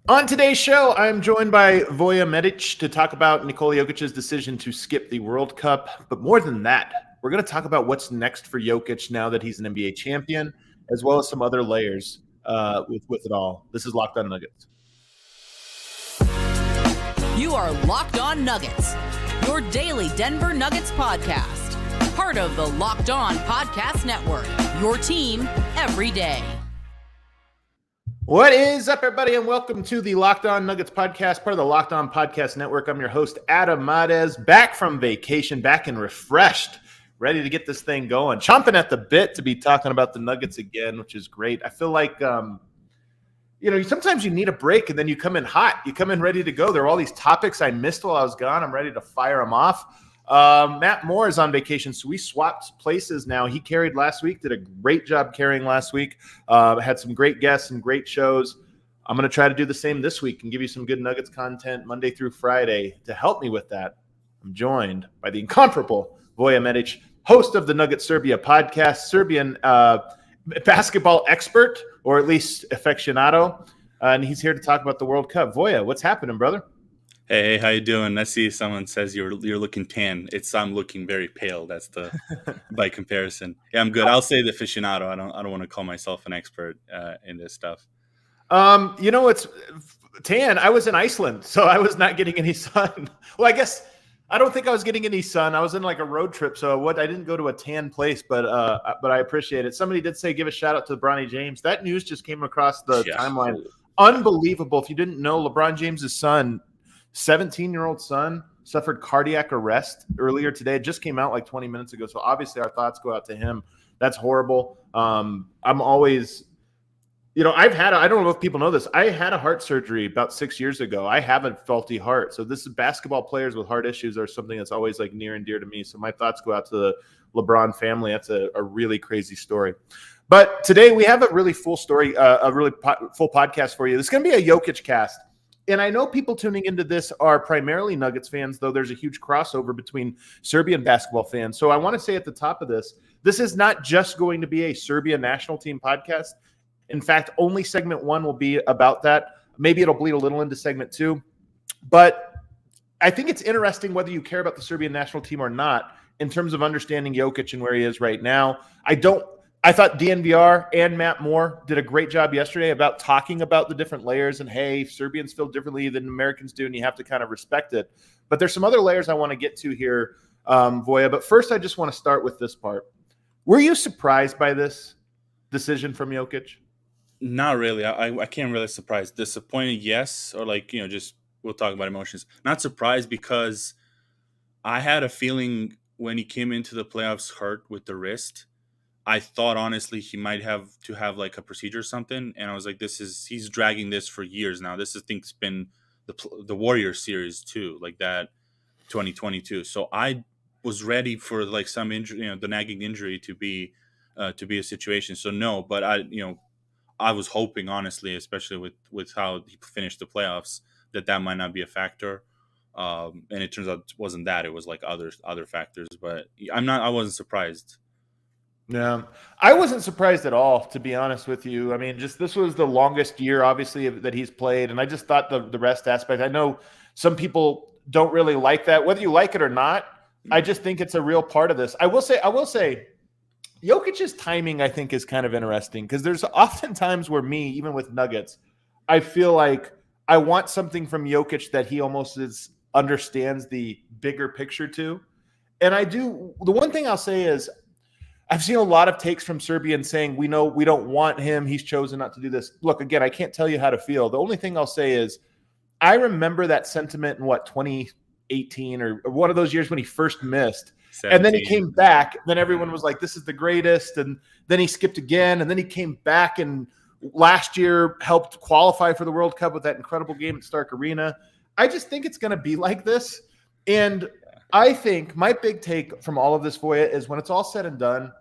On today's show, I'm joined by Voja Medic to talk about Nikola Jokic's decision to skip the World Cup. But more than that, we're going to talk about what's next for Jokic now that he's an NBA champion, as well as some other layers with it all. This is Locked On Nuggets. You are Locked On Nuggets, your daily Denver Nuggets podcast. Part of the Locked On Podcast Network, your team every day. What is up, everybody, and welcome to the Locked On Nuggets podcast, part of the Locked On Podcast Network. I'm your host, Adam Madez, back from vacation, back and refreshed, ready to get this thing going, chomping at the bit to be talking about the Nuggets again, which is great. I feel like, sometimes you need a break, and then you come in hot. You come in ready to go. There are all these topics I missed while I was gone. I'm ready to fire them off. Matt Moore is on vacation, so we swapped places now. He carried last week, did a great job carrying last week, had some great guests and great shows. I'm going to try to do the same this week and give you some good Nuggets content Monday through Friday. To help me with that, I'm joined by the incomparable Voja Medic, host of the Nuggets Serbia podcast, Serbian basketball expert, or at least aficionado, and he's here to talk about the World Cup. Voja, what's happening, brother? Hey, how you doing? I see someone says you're looking tan. I'm looking very pale. That's the by comparison. Yeah, I'm good. I'll say the aficionado. I don't want to call myself an expert in this stuff. It's tan. I was in Iceland, so I was not getting any sun. Well, I guess I don't think I was getting any sun. I was in like a road trip, so I didn't go to a tan place, but I appreciate it. Somebody did say give a shout out to LeBron James. That news just came across the timeline. Unbelievable. If you didn't know, LeBron James's son, 17-year-old son, suffered cardiac arrest earlier today. It just came out like 20 minutes ago. So obviously our thoughts go out to him. That's horrible. I'm always, I don't know if people know this. I had a heart surgery about 6 years ago. I have a faulty heart. So this is basketball players with heart issues are something that's always like near and dear to me. So my thoughts go out to the LeBron family. That's a really crazy story. But today we have a really full story, full podcast for you. This is going to be a Jokic cast. And I know people tuning into this are primarily Nuggets fans, though there's a huge crossover between Serbian basketball fans. So I want to say at the top of this is not just going to be a Serbia national team podcast. In fact, only segment 1 will be about that. Maybe it'll bleed a little into segment 2. But I think it's interesting whether you care about the Serbian national team or not in terms of understanding Jokic and where he is right now. I thought DNVR and Matt Moore did a great job yesterday about talking about the different layers and, hey, Serbians feel differently than Americans do, and you have to kind of respect it. But there's some other layers I want to get to here, Voja. But first, I just want to start with this part. Were you surprised by this decision from Jokic? Not really. I can't really surprised. Disappointed, yes. Or just we'll talk about emotions. Not surprised because I had a feeling when he came into the playoffs hurt with the wrist, I thought honestly he might have to have like a procedure or something, and I was like, he's dragging this for years now. This has been the Warriors series too, like that 2022. So I was ready for like some injury, the nagging injury to be a situation. So no, but I was hoping honestly, especially with how he finished the playoffs, that might not be a factor. And it turns out it wasn't that. It was like other factors. But I wasn't surprised. Yeah, I wasn't surprised at all, to be honest with you. I mean, this was the longest year, obviously, that he's played, and I just thought the rest aspect. I know some people don't really like that, whether you like it or not. I just think it's a real part of this. I will say, Jokic's timing, I think, is kind of interesting because there's often times where even with Nuggets, I feel like I want something from Jokic that he almost understands the bigger picture to, and I do. The one thing I'll say is, I've seen a lot of takes from Serbians saying, we know we don't want him. He's chosen not to do this. Look, again, I can't tell you how to feel. The only thing I'll say is I remember that sentiment in 2018 or one of those years when he first missed. 17. And then he came back. Then everyone was like, this is the greatest. And then he skipped again. And then he came back and last year helped qualify for the World Cup with that incredible game at Stark Arena. I just think it's going to be like this. And I think my big take from all of this, Voja, is when it's all said and done,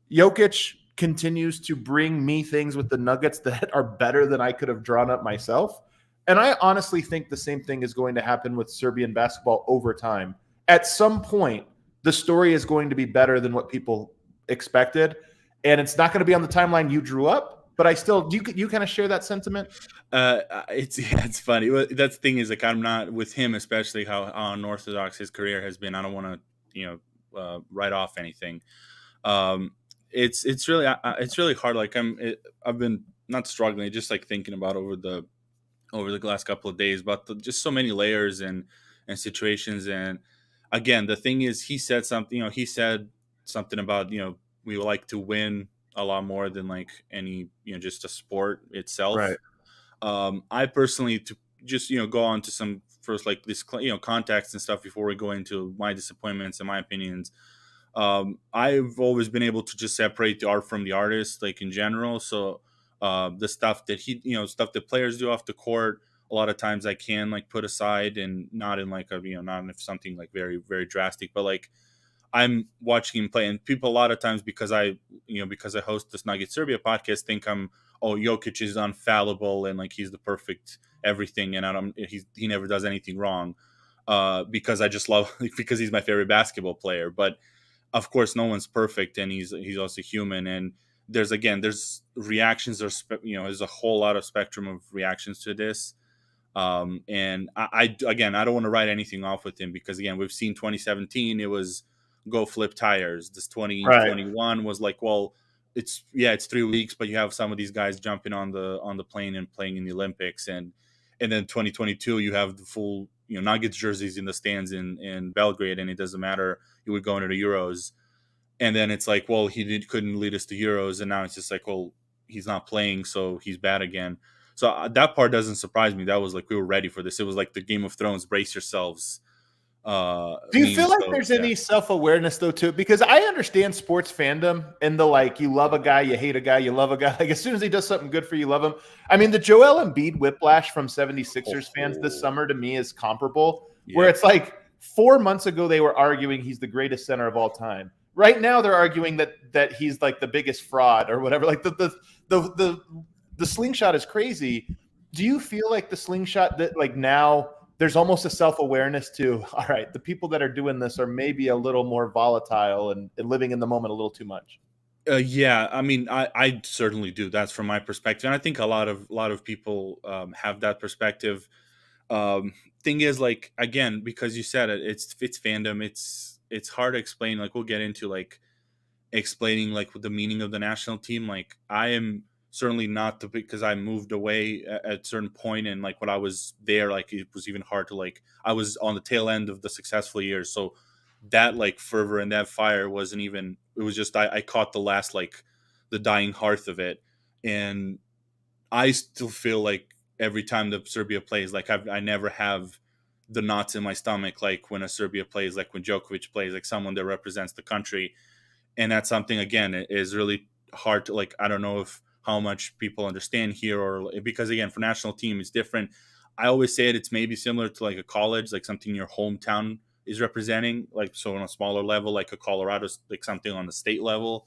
Jokic continues to bring me things with the Nuggets that are better than I could have drawn up myself. And I honestly think the same thing is going to happen with Serbian basketball over time. At some point, the story is going to be better than what people expected. And it's not going to be on the timeline you drew up. but I still, do you kind of share that sentiment? It's funny. Well, that's the thing is like I'm not with him, especially how unorthodox his career has been. I don't want to write off anything. It's really hard. Like I've been not struggling, just like thinking about over the last couple of days about just so many layers and situations. And again, the thing is, he said something. He said something about we like to win a lot more than like any just a sport itself. Right. I personally, to just go on to some first like this context and stuff before we go into my disappointments and my opinions. I've always been able to just separate the art from the artist, like in general. So the stuff that stuff that players do off the court, a lot of times I can like put aside and not in like not in something like very, very drastic, but like I'm watching him play, and people a lot of times because I host this Nuggets Serbia podcast think Jokic is infallible and like he's the perfect everything, and he never does anything wrong because I just love because he's my favorite basketball player. But of course, no one's perfect, and he's also human. And there's reactions. There's a whole lot of spectrum of reactions to this. And I don't want to write anything off with him because again, we've seen 2017. It was go flip tires. This 2021 was like, well, it's 3 weeks, but you have some of these guys jumping on the plane and playing in the Olympics, and then 2022 you have the full Nuggets jerseys in the stands in Belgrade, and it doesn't matter, you would go into the Euros, and then it's like, well, he couldn't lead us to Euros, and now it's just like, well, he's not playing, so he's bad again. So that part doesn't surprise me. That was like, we were ready for this. It was like the Game of Thrones, brace yourselves. Do you feel like there's any self-awareness though too? Because I understand sports fandom and the like, you love a guy, you hate a guy, you love a guy. Like as soon as he does something good for you, love him. I mean, the Joel Embiid whiplash from 76ers fans this summer to me is comparable, where it's like 4 months ago they were arguing he's the greatest center of all time. Right now they're arguing that he's like the biggest fraud or whatever. Like the slingshot is crazy. Do you feel like the slingshot that like now there's almost a self-awareness to, all right, the people that are doing this are maybe a little more volatile and living in the moment a little too much? Yeah, I mean, I certainly do. That's from my perspective, and I think a lot of people have that perspective. Thing is, like, again, because you said it, it's fandom. It's hard to explain. Like, we'll get into like explaining like the meaning of the national team. Like, I am certainly not because I moved away at a certain point, and like when I was there, like it was even hard to like, I was on the tail end of the successful years, so that like fervor and that fire wasn't even, it was just I caught the last like the dying hearth of it. And I still feel like every time the Serbia plays, like I never have the knots in my stomach like when a Serbia plays, like when Jokic plays, like someone that represents the country. And that's something, again, it is really hard to like, I don't know if how much people understand here, or because again, for national team it's different. I always say it's maybe similar to like a college, like something your hometown is representing, like so on a smaller level, like a Colorado, like something on the state level,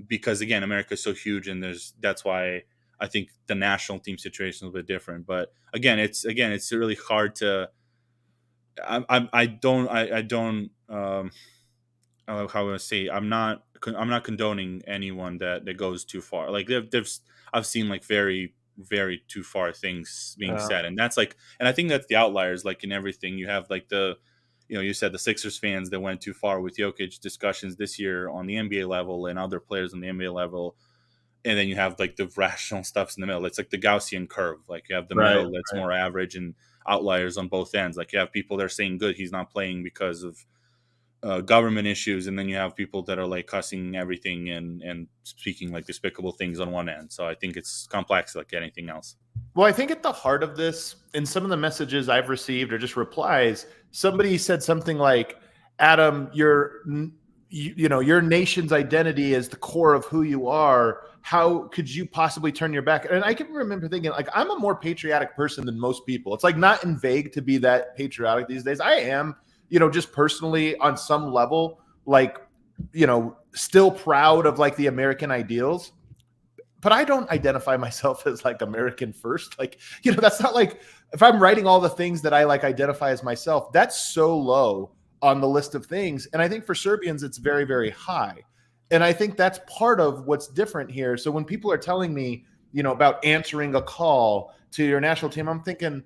because again, America is so huge, and that's why I think the national team situation is a bit different. But again, it's really hard to I don't how would I say, I'm not condoning anyone that goes too far. Like I've seen like very, very too far things being said, and that's like, and I think that's the outliers. Like in everything, you have like you said the Sixers fans that went too far with Jokic discussions this year on the NBA level and other players on the NBA level, and then you have like the rational stuffs in the middle. It's like the Gaussian curve. Like you have the middle that's more average, and outliers on both ends. Like you have people that are saying good, he's not playing because of government issues, and then you have people that are like cussing everything and speaking like despicable things on one end. So I think it's complex like anything else. Well, I think at the heart of this, in some of the messages I've received or just replies, somebody said something like, Adam, your nation's identity is the core of who you are. How could you possibly turn your back? And I can remember thinking, like, I'm a more patriotic person than most people. It's like not in vague to be that patriotic these days. I am, just personally on some level, like, still proud of like the American ideals, but I don't identify myself as like American first. Like, that's not like, if I'm writing all the things that I like identify as myself, that's so low on the list of things. And I think for Serbians, it's very, very high. And I think that's part of what's different here. So when people are telling me, about answering a call to your national team, I'm thinking,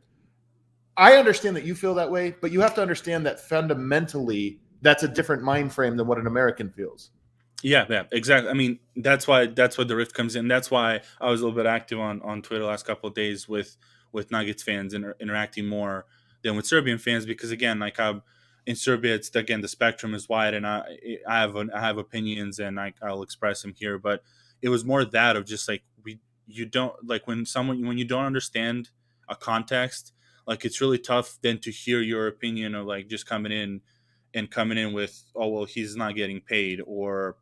I understand that you feel that way, but you have to understand that fundamentally that's a different mind frame than what an American feels. Yeah, exactly. I mean, that's why the rift comes in. That's why I was a little bit active on Twitter the last couple of days with Nuggets fans and interacting more than with Serbian fans, because again, like in Serbia, it's again the spectrum is wide, and I have opinions and I'll express them here. But it was more that of just like you don't like when you don't understand a context, like it's really tough then to hear your opinion of like just coming in with, oh well, he's not getting paid, or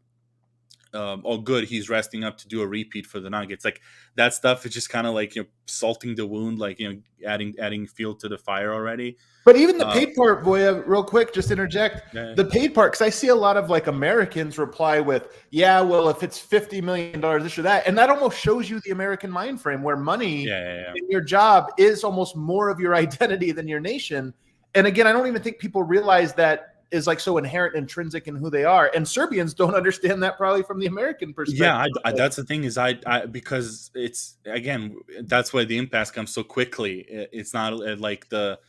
oh good, he's resting up to do a repeat for the Nuggets. Like that stuff is just kind of like salting the wound, like adding fuel to the fire already. But even the paid part, Voja, real quick, just interject. Yeah. The paid part, because I see a lot of like Americans reply with, yeah, well, if it's $50 million, this or that. And that almost shows you the American mind frame where money in your job is almost more of your identity than your nation. And again, I don't even think people realize that is like so inherent, intrinsic in who they are. And Serbians don't understand that probably from the American perspective. Yeah, that's the thing is because it's, again, that's why the impasse comes so quickly. It's not like the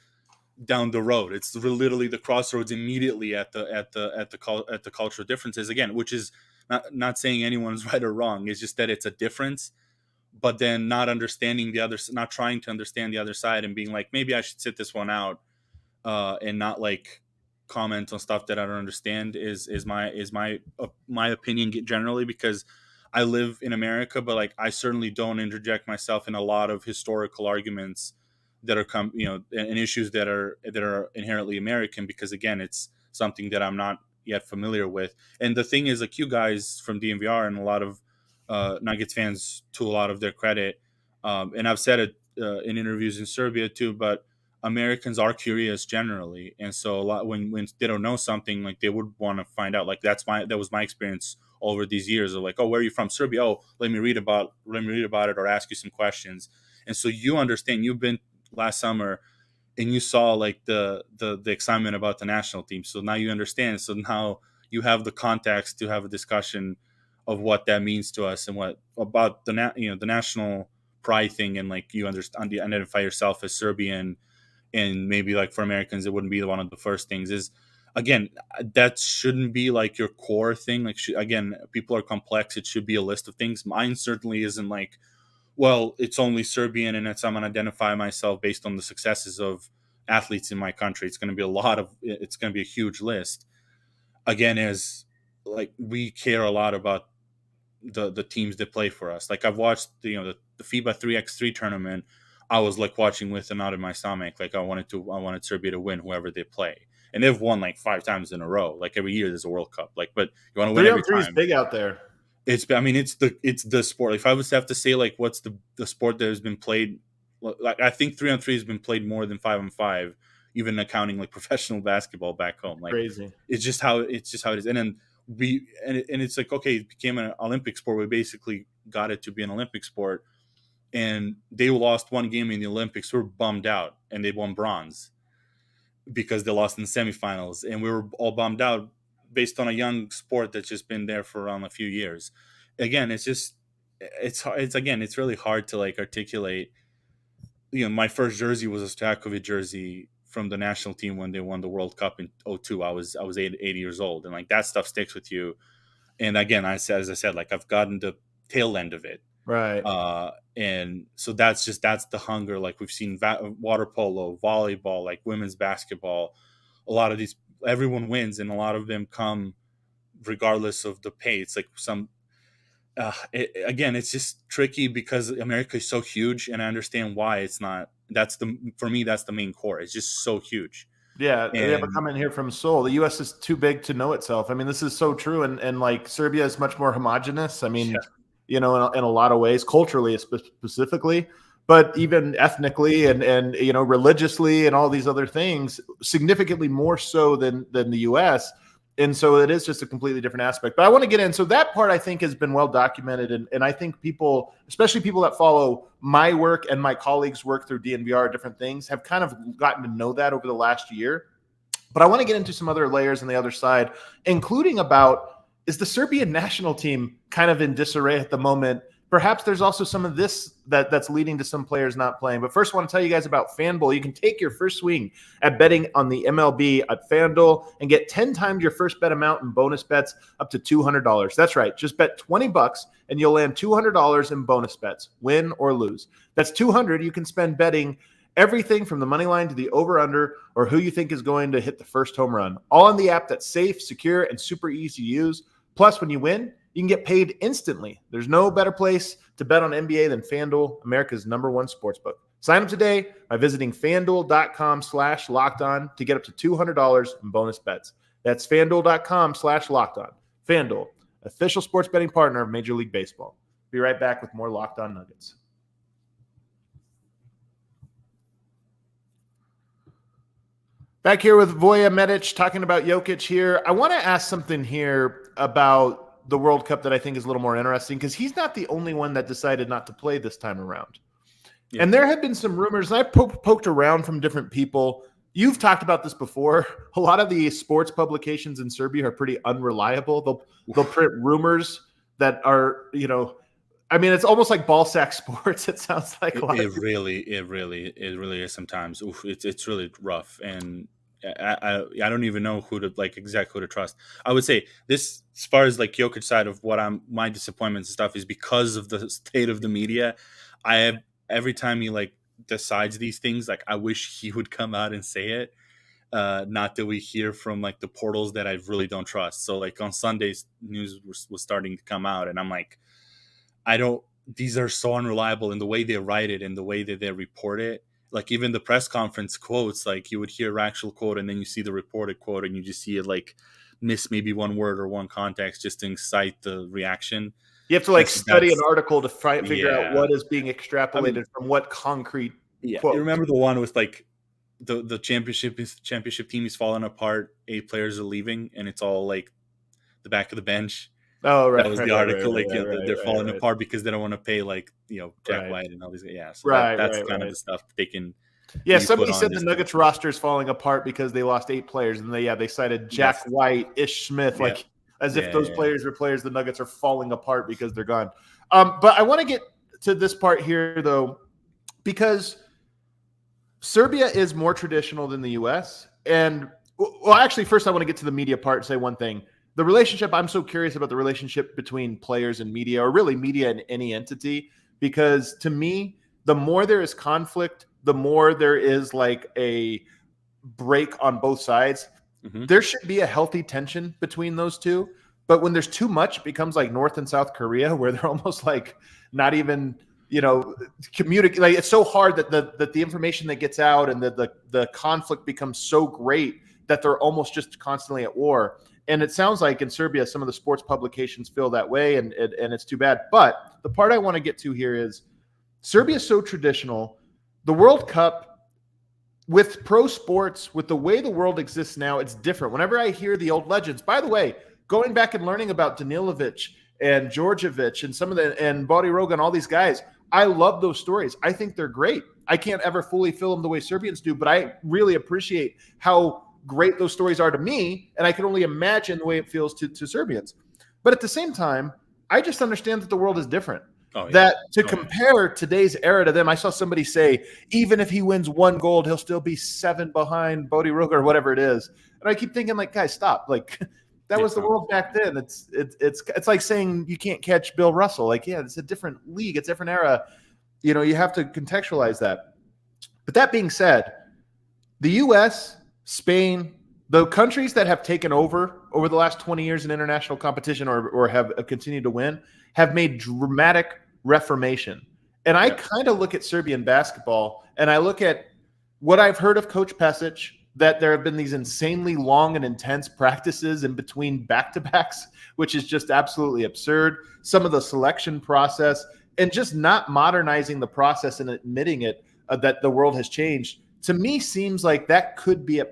down the road. It's literally the crossroads immediately at the cultural differences, again, which is not saying anyone's right or wrong. It's just that it's a difference, but then not understanding not trying to understand the other side and being like, maybe I should sit this one out, and not like comment on stuff that I don't understand is my opinion generally, because I live in America, but like I certainly don't interject myself in a lot of historical arguments that are and issues that are inherently American, because again, it's something that I'm not yet familiar with. And the thing is, like, you guys from DNVR and a lot of Nuggets fans, to a lot of their credit, and I've said it in interviews in Serbia too, but Americans are curious generally, and so a lot when they don't know something, like they would want to find out. Like that was my experience over these years of like, oh, where are you from? Serbia. Oh, let me read about it or ask you some questions. And so you understand. You've been last summer and you saw like the excitement about the national team. So now you understand. So now you have the context to have a discussion of what that means to us and what about the national pride thing, and like you identify yourself as Serbian. And maybe like for Americans, it wouldn't be one of the first things. Is again, that shouldn't be like your core thing. Like again, people are complex. It should be a list of things. Mine certainly isn't like, well, it's only Serbian and I'm going to identify myself based on the successes of athletes in my country. It's going to be it's going to be a huge list. Again, as like we care a lot about the teams that play for us. Like I've watched the FIBA 3x3 tournament. I was like watching with a knot in my stomach. Like I wanted Serbia to win whoever they play, and they've won like 5 times in a row. Like every year there's a World Cup. Like, but you want to win every time. 3-on-3 is big out there. It's the sport. Like, if I was to have to say like what's the sport that has been played, like I think 3-on-3 has been played more than 5-on-5, even accounting like professional basketball back home. Like crazy. It's just how it is. And then it's like, okay, it became an Olympic sport. We basically got it to be an Olympic sport. And they lost one game in the Olympics. We were bummed out, and they won bronze because they lost in the semifinals. And we were all bummed out based on a young sport that's just been there for around a few years. Again, it's really hard to like articulate. My first jersey was a Stojakovic jersey from the national team when they won the World Cup in 2002. I was 80 years old, and like that stuff sticks with you. And again, as I said, like I've gotten the tail end of it. Right. And so that's the hunger. Like we've seen water polo, volleyball, like women's basketball, a lot of these, everyone wins, and a lot of them come regardless of the pay. It's like again, it's just tricky because America is so huge, and I understand why it's not. For me, that's the main core. It's just so huge. Yeah, they have a comment here from Seoul. The U.S. is too big to know itself. I mean, this is so true, and like Serbia is much more homogenous. I mean. Yeah. In a lot of ways, culturally specifically, but even ethnically and religiously and all these other things, significantly more so than the U.S. And so it is just a completely different aspect. But I want to get in. So that part I think has been well documented, and I think people, especially people that follow my work and my colleagues' work through DNVR, different things, have kind of gotten to know that over the last year. But I want to get into some other layers on the other side, including about is the Serbian national team kind of in disarray at the moment. Perhaps there's also some of this that's leading to some players not playing. But first, I want to tell you guys about FanDuel. You can take your first swing at betting on the MLB at FanDuel and get 10 times your first bet amount in bonus bets up to $200. That's right. Just bet $20 and you'll land $200 in bonus bets, win or lose. That's $200 you can spend betting everything from the money line to the over-under or who you think is going to hit the first home run. All on the app that's safe, secure, and super easy to use. Plus, when you win, you can get paid instantly. There's no better place to bet on NBA than FanDuel, America's #1 sportsbook. Sign up today by visiting FanDuel.com/lockedon to get up to $200 in bonus bets. That's FanDuel.com/lockedon. FanDuel, official sports betting partner of Major League Baseball. Be right back with more Locked On Nuggets. Back here with Voja Medic talking about Jokic here. I want to ask something here about the World Cup that I think is a little more interesting because he's not the only one that decided not to play this time around. Yeah. And there have been some rumors, and I've poked around from different people. You've talked about this before. A lot of the sports publications in Serbia are pretty unreliable. They'll print rumors that are, I mean, it's almost like ball sack sports. It sounds like it really is sometimes. Oof, it's really rough, and I don't even know exactly who to trust. I would say this, as far as Jokic side of my disappointments and stuff, is because of the state of the media. I have every time he decides these things, I wish he would come out and say it. Not that we hear from the portals that I really don't trust. So on Sundays, news was starting to come out, and I'm like, these are so unreliable in the way they write it and the way that they report it. Even the press conference quotes, you would hear an actual quote and then you see the reported quote and you just see it miss maybe one word or one context just to incite the reaction. You have to study an article to figure out what is being extrapolated from what concrete quote. You remember the one with the championship team is falling apart, 8 players are leaving, and it's all the back of the bench. Oh, right. That was the article. They're falling apart because they don't want to pay Jack White and all these. Yeah, so that's kind of the stuff they can. Yeah, somebody said the Nuggets roster is falling apart because they lost 8 players, and they cited Jack White, Ish Smith, as if those players were players. The Nuggets are falling apart because they're gone. But I want to get to this part here though, because Serbia is more traditional than the U.S. And actually, first I want to get to the media part and say one thing. The relationship, I'm so curious about the relationship between players and media, or really media and any entity, because to me, the more there is conflict, the more there is a break on both sides. Mm-hmm. There should be a healthy tension between those two. But when there's too much, it becomes like North and South Korea, where they're almost not even, communicate. It's so hard that the information that gets out and the conflict becomes so great that they're almost just constantly at war. And it sounds like in Serbia, some of the sports publications feel that way, and it's too bad. But the part I want to get to here is Serbia is so traditional. The World Cup, with pro sports, with the way the world exists now, it's different. Whenever I hear the old legends, by the way, going back and learning about Danilovic and Djordjevic and and Bodiroga and all these guys, I love those stories. I think they're great. I can't ever fully feel them the way Serbians do, but I really appreciate how great those stories are to me, and I can only imagine the way it feels to Serbians. But at the same time, I just understand that the world is different. Oh, yeah. That to compare today's era to them, I saw somebody say, even if he wins 1 gold, he'll still be 7 behind Bodiroga or whatever it is. And I keep thinking, guys, stop. That was the world back then. It's like saying you can't catch Bill Russell. It's a different league. It's a different era. You have to contextualize that. But that being said, the U.S., Spain, the countries that have taken over the last 20 years in international competition or have continued to win have made dramatic reformation. And I kind of look at Serbian basketball and I look at what I've heard of Coach Pesic, that there have been these insanely long and intense practices in between back-to-backs, which is just absolutely absurd. Some of the selection process and just not modernizing the process and admitting it that the world has changed, to me seems like that could be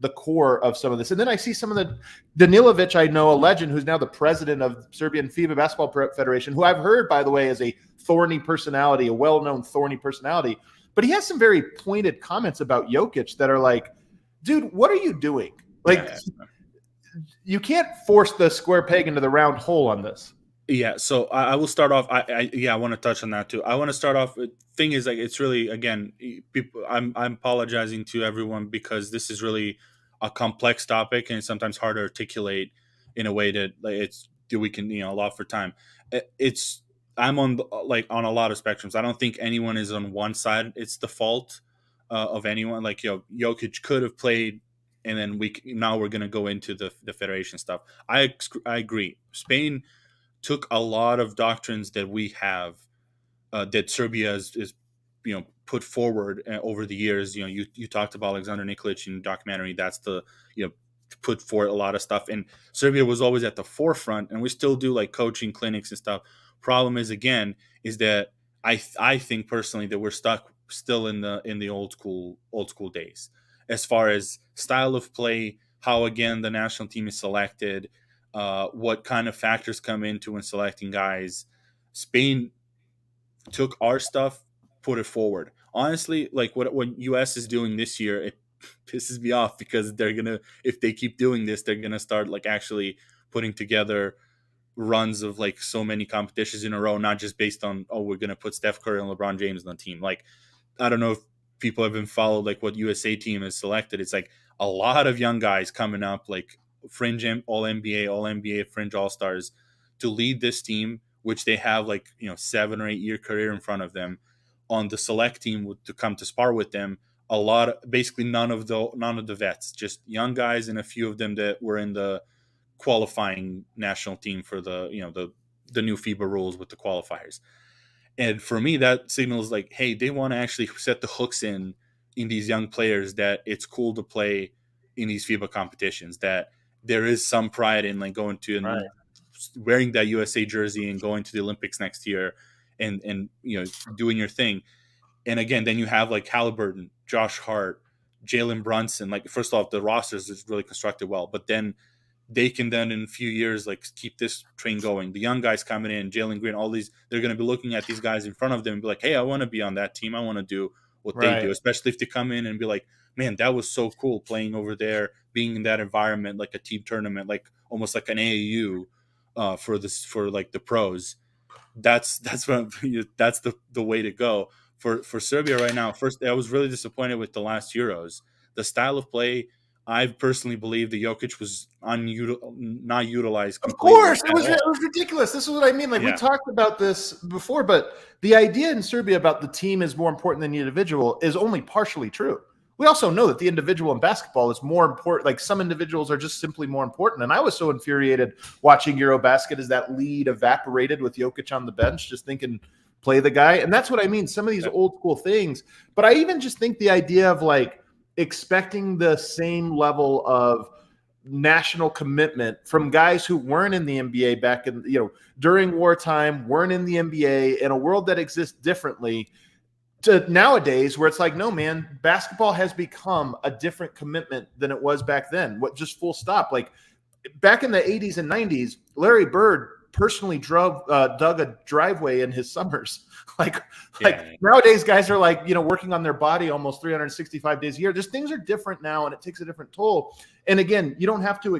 the core of some of this. And then I see some of the Danilovic, I know, a legend who's now the president of Serbian FIBA Basketball Federation, who I've heard, by the way, is a thorny personality, a well-known thorny personality. But he has some very pointed comments about Jokic that are dude, what are you doing? you can't force the square peg into the round hole on this. Yeah, so I will start off. I want to touch on that too. I want to start off. Thing is, like, it's really, again, people. I'm apologizing to everyone because this is really a complex topic and it's sometimes hard to articulate in a way that, like, we can, allow for time. It's I'm on on a lot of spectrums. I don't think anyone is on one side. It's the fault of anyone. Like, Jokic could have played, and then now we're gonna go into the federation stuff. I agree. Spain took a lot of doctrines that we have, that Serbia is put forward over the years. You talked about Alexander Nikolic in the documentary. That's the put forward a lot of stuff, and Serbia was always at the forefront, and we still do like coaching clinics and stuff. Problem is, again, is that I think personally that we're stuck still in the old school days as far as style of play, how, again, the national team is selected, what kind of factors come into when selecting guys. Spain took our stuff, put it forward. Honestly, like what US is doing this year, it pisses me off because if they keep doing this, they're gonna start like actually putting together runs of like so many competitions in a row, not just based on, oh, we're gonna put Steph Curry and LeBron James on the team. Like, I don't know if people have been followed like what USA team has selected. It's like a lot of young guys coming up, like fringe all NBA, fringe all-stars, to lead this team, which they have like 7 or 8 year career in front of them, on the select team to come to spar with them. Basically none of the vets, just young guys, and a few of them that were in the qualifying national team for the new FIBA rules with the qualifiers. And for me, that signals like, hey, they want to actually set the hooks in these young players, that it's cool to play in these FIBA competitions, that there is some pride in like going to and wearing that USA jersey and going to the Olympics next year and doing your thing. And again, then you have like Halliburton, Josh Hart, Jalen Brunson. Like, first off, the rosters is really constructed well, but then they can then in a few years like keep this train going. The young guys coming in, Jalen Green, all these, they're going to be looking at these guys in front of them and be like, hey, I want to be on that team. I want to do what they do, especially if they come in and be like, man, that was so cool playing over there, being in that environment, like a team tournament, like almost like an AAU for like the pros. That's the way to go for Serbia right now. First, I was really disappointed with the last Euros. The style of play, I personally believe the Jokic was not utilized completely. Of course, it was ridiculous. This is what I mean. Like, we talked about this before, but the idea in Serbia about the team is more important than the individual is only partially true. We also know that the individual in basketball is more important. Like, some individuals are just simply more important. And I was so infuriated watching Eurobasket as that lead evaporated with Jokic on the bench, just thinking, play the guy. And that's what I mean. Some of these old school things. But I even just think the idea of like expecting the same level of national commitment from guys who weren't in the NBA back in, during wartime, weren't in the NBA, in a world that exists differently, to nowadays where it's like, no, man, basketball has become a different commitment than it was back then. Just full stop. Like, back in the 80s and 90s, Larry Bird personally dug a driveway in his summers. Nowadays, guys are like, working on their body almost 365 days a year. Just things are different now, and it takes a different toll. And again, you don't have to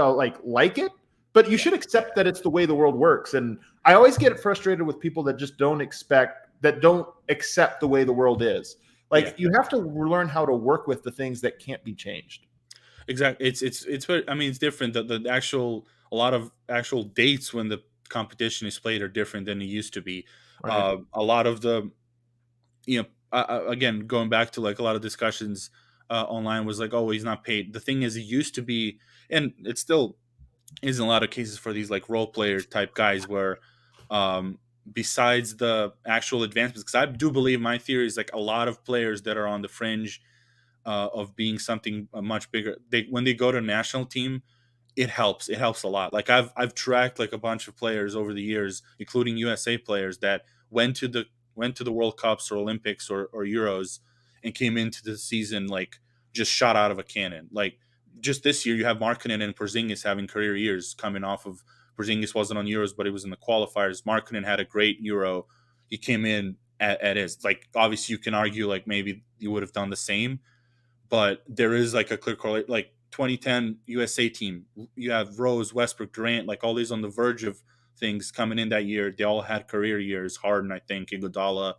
like it, but you should accept that it's the way the world works. And I always get frustrated with people that just don't accept the way the world is. You have to learn how to work with the things that can't be changed. Exactly. It's different. A lot of actual dates when the competition is played are different than it used to be. Right. A lot of the, again, going back to like a lot of discussions online was like, oh, he's not paid. The thing is, it used to be, and it still is in a lot of cases for these like role player type guys where, besides the actual advancements, because I do believe, my theory is like a lot of players that are on the fringe of being something much bigger, when they go to national team, it helps a lot. Like, I've tracked like a bunch of players over the years, including USA players that went to the World Cups or Olympics or Euros and came into the season like just shot out of a cannon. Like, just this year you have Markkanen and Porzingis having career years, coming off of, Porzingis wasn't on Euros, but he was in the qualifiers. Markkanen had a great Euro. He came in at his, like, obviously you can argue like maybe you would have done the same, but there is like a clear correlation. Like, 2010 USA team. You have Rose, Westbrook, Durant, like all these on the verge of things coming in that year. They all had career years. Harden, I think, Iguodala,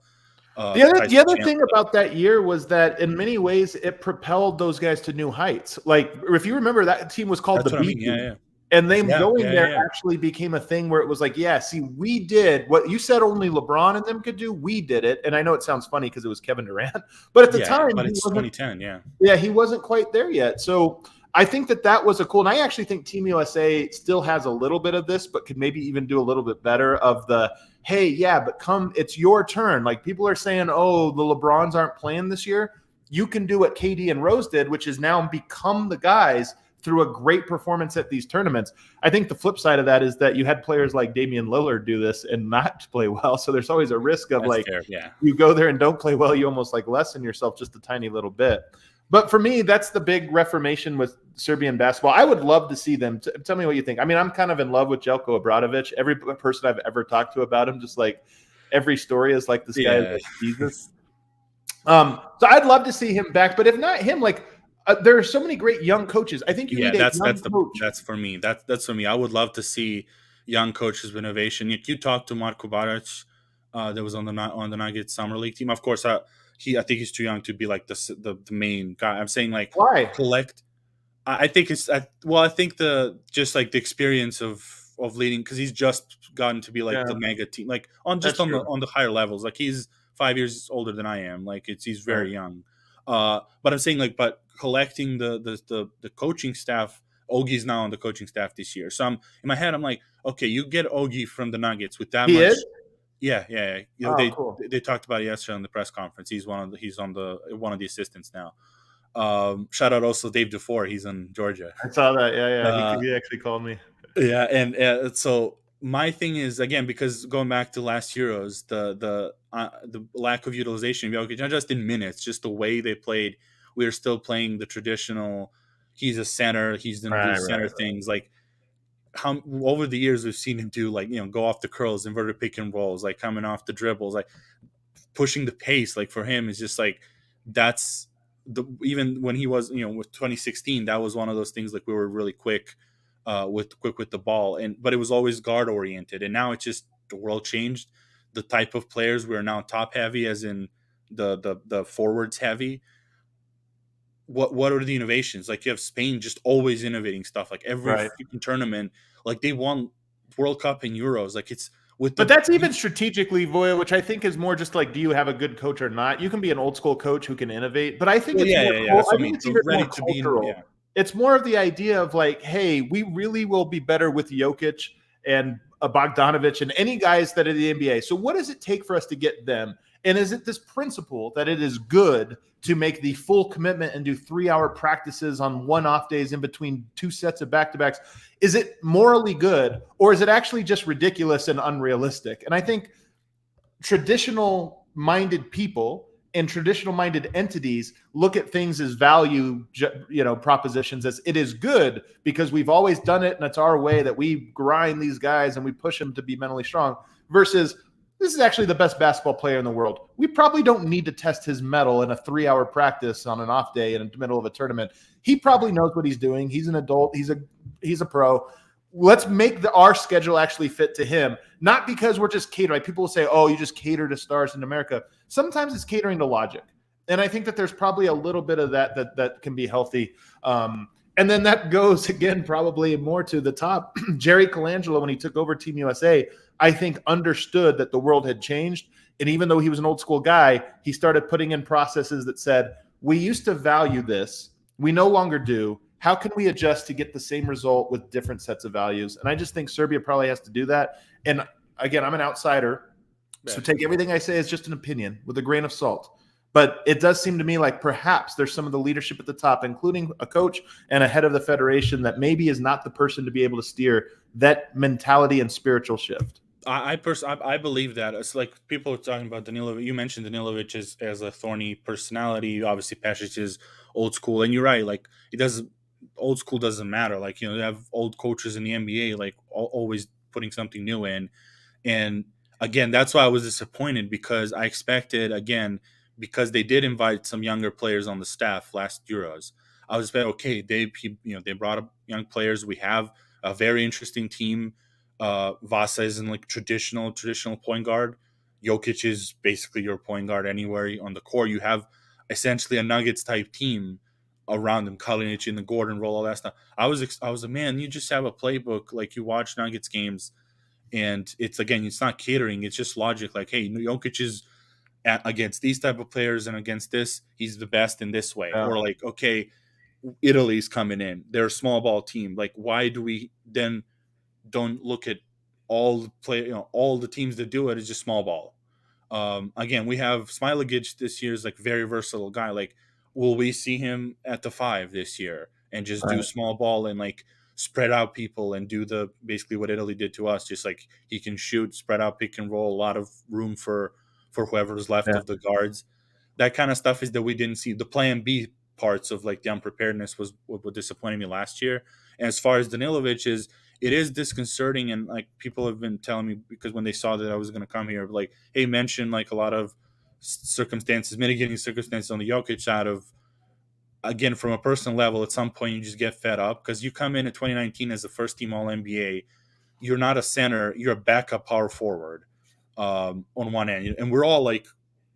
The Tyson other thing Chandler. about that year was that in many ways it propelled those guys to new heights. Like if you remember, that team was called That's the what I B mean. team. Yeah. And them Yeah, going yeah, there yeah. actually became a thing where it was like, yeah, see, we did what you said only LeBron and them could do. We did it. And I know it sounds funny because it was Kevin Durant, but at the Yeah, time, but he it's wasn't, 2010. Yeah. yeah, he wasn't quite there yet. So I think that was a cool, and I actually think Team USA still has a little bit of this, but could maybe even do a little bit better of the, hey, yeah, but come, it's your turn. Like people are saying, oh, the LeBrons aren't playing this year. You can do what KD and Rose did, which is now become the guys through a great performance at these tournaments. I think the flip side of that is that you had players like Damian Lillard do this and not play well. So there's always a risk of That's fair. Yeah. you go there and don't play well, you almost like lessen yourself just a tiny little bit. But for me, that's the big reformation with Serbian basketball. I would love to see them. Tell me what you think. I mean, I'm kind of in love with Jelko Obradovic. Every person I've ever talked to about him, just like every story is like this guy is like Jesus. So I'd love to see him back. But if not him, like there are so many great young coaches. I think you need a young coach. That's for me. That's for me. I would love to see young coaches with innovation. You talked to Marko Barac, that was on the Nuggets summer league team. Of course, I think he's too young to be like the main guy. I'm saying like Why? collect. I think I think the experience of leading, because he's just gotten to be like the mega team, like on the higher levels. Like he's 5 years older than I am. Like he's very young. But I'm saying but collecting the coaching staff. Ogie's now on the coaching staff this year. So in my head, I'm like, okay, you get Ogie from the Nuggets with that much. Is? Yeah. You know, cool. They talked about it yesterday on the press conference. He's one of the assistants now. Shout out also Dave DeFore. He's in Georgia. I saw that. Yeah. He actually called me. Yeah, and so my thing is, again, because going back to last Euros, the lack of utilization of Jokic, not just in minutes, just the way they played. We are still playing the traditional. He's a center. He's going to do center things. Like how over the years we've seen him do go off the curls, inverted pick and rolls, like coming off the dribbles, like pushing the pace. Like for him, it's just like that's even when he was with 2016, that was one of those things. Like we were really quick with the ball, but it was always guard oriented. And now it's just the world changed. The type of players, we're now top heavy, as in the forwards heavy. What are the innovations? Like you have Spain just always innovating stuff. Like every freaking tournament, like they won World Cup and Euros. Like it's but that's even strategically, Voja, which I think is more just like, do you have a good coach or not? You can be an old school coach who can innovate, but I think it's more cultural. It's more of the idea of like, hey, we really will be better with Jokic and Bogdanovic and any guys that are in the NBA. So what does it take for us to get them? And is it this principle that it is good to make the full commitment and do 3-hour practices on one off days in between 2 sets of back-to-backs? Is it morally good, or is it actually just ridiculous and unrealistic? And I think traditional-minded people and traditional-minded entities look at things as value, propositions, as it is good because we've always done it and it's our way, that we grind these guys and we push them to be mentally strong, versus this is actually the best basketball player in the world. We probably don't need to test his mettle in a 3-hour practice on an off day in the middle of a tournament. He probably knows what he's doing. He's an adult. He's a pro. Let's make our schedule actually fit to him, not because we're just catering. People will say, oh, you just cater to stars in America. Sometimes it's catering to logic. And I think that there's probably a little bit of that can be healthy. And then that goes, again, probably more to the top. Jerry Colangelo, when he took over Team USA, I think understood that the world had changed. And even though he was an old school guy, he started putting in processes that said, we used to value this. We no longer do. How can we adjust to get the same result with different sets of values? And I just think Serbia probably has to do that. And again, I'm an outsider, so take everything I say as just an opinion with a grain of salt. But it does seem to me like perhaps there's some of the leadership at the top, including a coach and a head of the federation, that maybe is not the person to be able to steer that mentality and spiritual shift. I believe that. It's like people are talking about Danilovic. You mentioned Danilovic as a thorny personality. Obviously, Pasic is old school, and you're right. Like old school doesn't matter. Like you have old coaches in the NBA, like always putting something new in. And again, that's why I was disappointed, because I expected, again, because they did invite some younger players on the staff last Euros, I was like, okay, they brought up young players. We have a very interesting team. Vasa isn't like traditional point guard. Jokic is basically your point guard anywhere on the court. You have essentially a Nuggets type team around them, Kalinic in the Gordon role, all that stuff. I was a man. You just have a playbook, like you watch Nuggets games, and it's not catering. It's just logic. Like, hey, Jokic is against these type of players, and against this, he's the best in this way. Or like, okay, Italy's coming in. They're a small ball team. Like, why do we then don't look at all the teams that do it is just small ball? Again, we have Smailagic this year is like very versatile guy. Like, will we see him at the 5 this year and just do small ball and like spread out people and do basically what Italy did to us? Just like he can shoot, spread out, pick and roll, a lot of room for whoever's left of the guards. That kind of stuff is that we didn't see. The plan B parts of like the unpreparedness was what disappointed me last year. And as far as Danilovic it is disconcerting, and like people have been telling me, because when they saw that I was going to come here, like, hey, mention like a lot of mitigating circumstances on the Jokic side of, again, from a personal level, at some point you just get fed up because you come in 2019 as the first team All NBA. You're not a center, you're a backup power forward on one end, and we're all like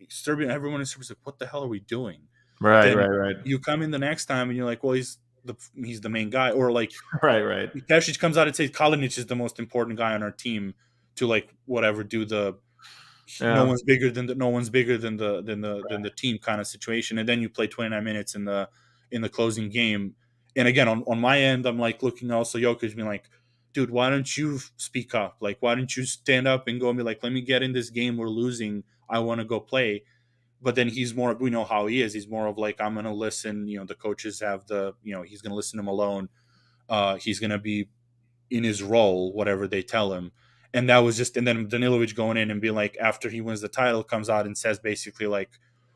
Serbia. Everyone in Serbia is like, what the hell are we doing? Right. You come in the next time and you're like, well, he's the main guy, or like right. Pešić comes out and says Kalinic is the most important guy on our team to like whatever do the no one's bigger than the team kind of situation, and then you play 29 minutes in the closing game. And again, on my end, I'm like looking also Jokic being like, dude, why don't you speak up? Like, why don't you stand up and go and be like, let me get in this game, we're losing, I want to go play. But then he's more, we know how he is. He's more of like, I'm going to listen. The coaches have he's going to listen to him alone. He's going to be in his role, whatever they tell him. And that was and then Danilovic going in and being like, after he wins the title, comes out and says basically like,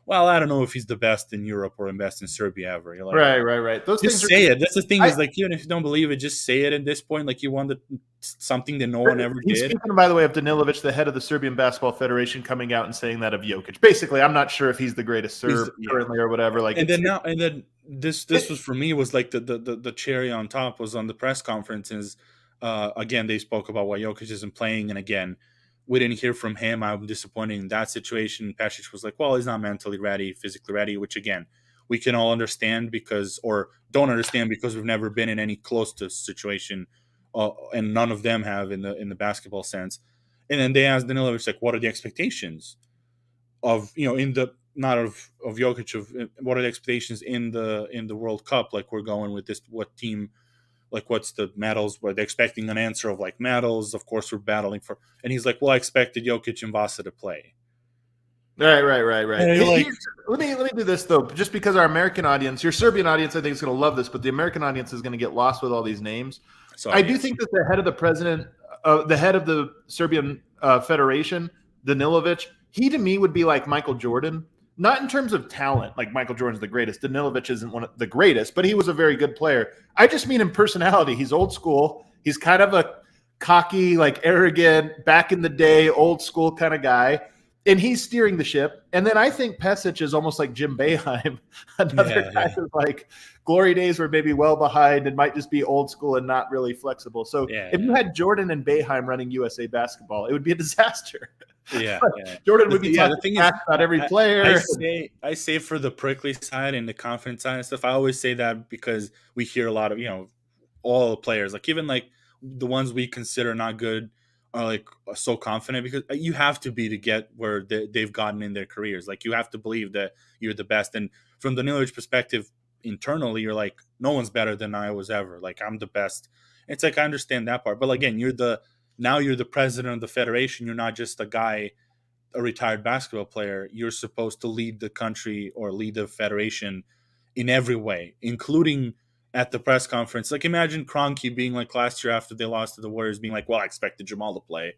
well, I don't know if he's the best in Europe or the best in Serbia ever. You're like, right. Those just things say it. That's the thing is like, even if you don't believe it, just say it at this point. Like you wanted something that no one ever He's did. Speaking, by the way, of Danilovic, the head of the Serbian Basketball Federation, coming out and saying that of Jokic. Basically, I'm not sure if he's the greatest Serb currently or whatever. Like, and then this was for me was like the cherry on top was on the press conferences. Again, they spoke about why Jokic isn't playing, and again, we didn't hear from him. I'm disappointed in that situation. Pešić was like, well, he's not mentally ready, physically ready, which again, we can all understand or don't understand because we've never been in any close to situation, and none of them have in the basketball sense. And then they asked Danilovic, like, what are the expectations of, not of Jokic, of what are the expectations in the World Cup? Like, we're going with this, what team, like, what's the medals? Were they expecting an answer of like medals? Of course, we're battling for. And he's like, well, I expected Jokic and Vasa to play. Right. Like, Let me do this though, just because our American audience, your Serbian audience, I think is going to love this, but the American audience is going to get lost with all these names. So I do think that the head of the Serbian Federation, Danilovic, he to me would be like Michael Jordan. Not in terms of talent, like Michael Jordan's the greatest. Danilovic isn't one of the greatest, but he was a very good player. I just mean in personality. He's old school. He's kind of a cocky, like arrogant, back in the day, old school kind of guy. And he's steering the ship. And then I think Pešić is almost like Jim Boeheim, another guy who's like glory days were maybe well behind and might just be old school and not really flexible. So if you had Jordan and Boeheim running USA basketball, it would be a disaster. Jordan would be talking about every player. I say for the prickly side and the confidence side and stuff, I always say that because we hear a lot of, all the players, like even like the ones we consider not good are like so confident, because you have to be to get where they've gotten in their careers. Like you have to believe that you're the best. And from the Danilovic perspective, internally, you're like, no one's better than I was ever. Like I'm the best. It's like, I understand that part. But again, you're the president of the federation. You're not just a retired basketball player. You're supposed to lead the country or lead the federation in every way, including at the press conference. Like imagine Kroenke being like last year after they lost to the Warriors, being like, well, I expected Jamal to play.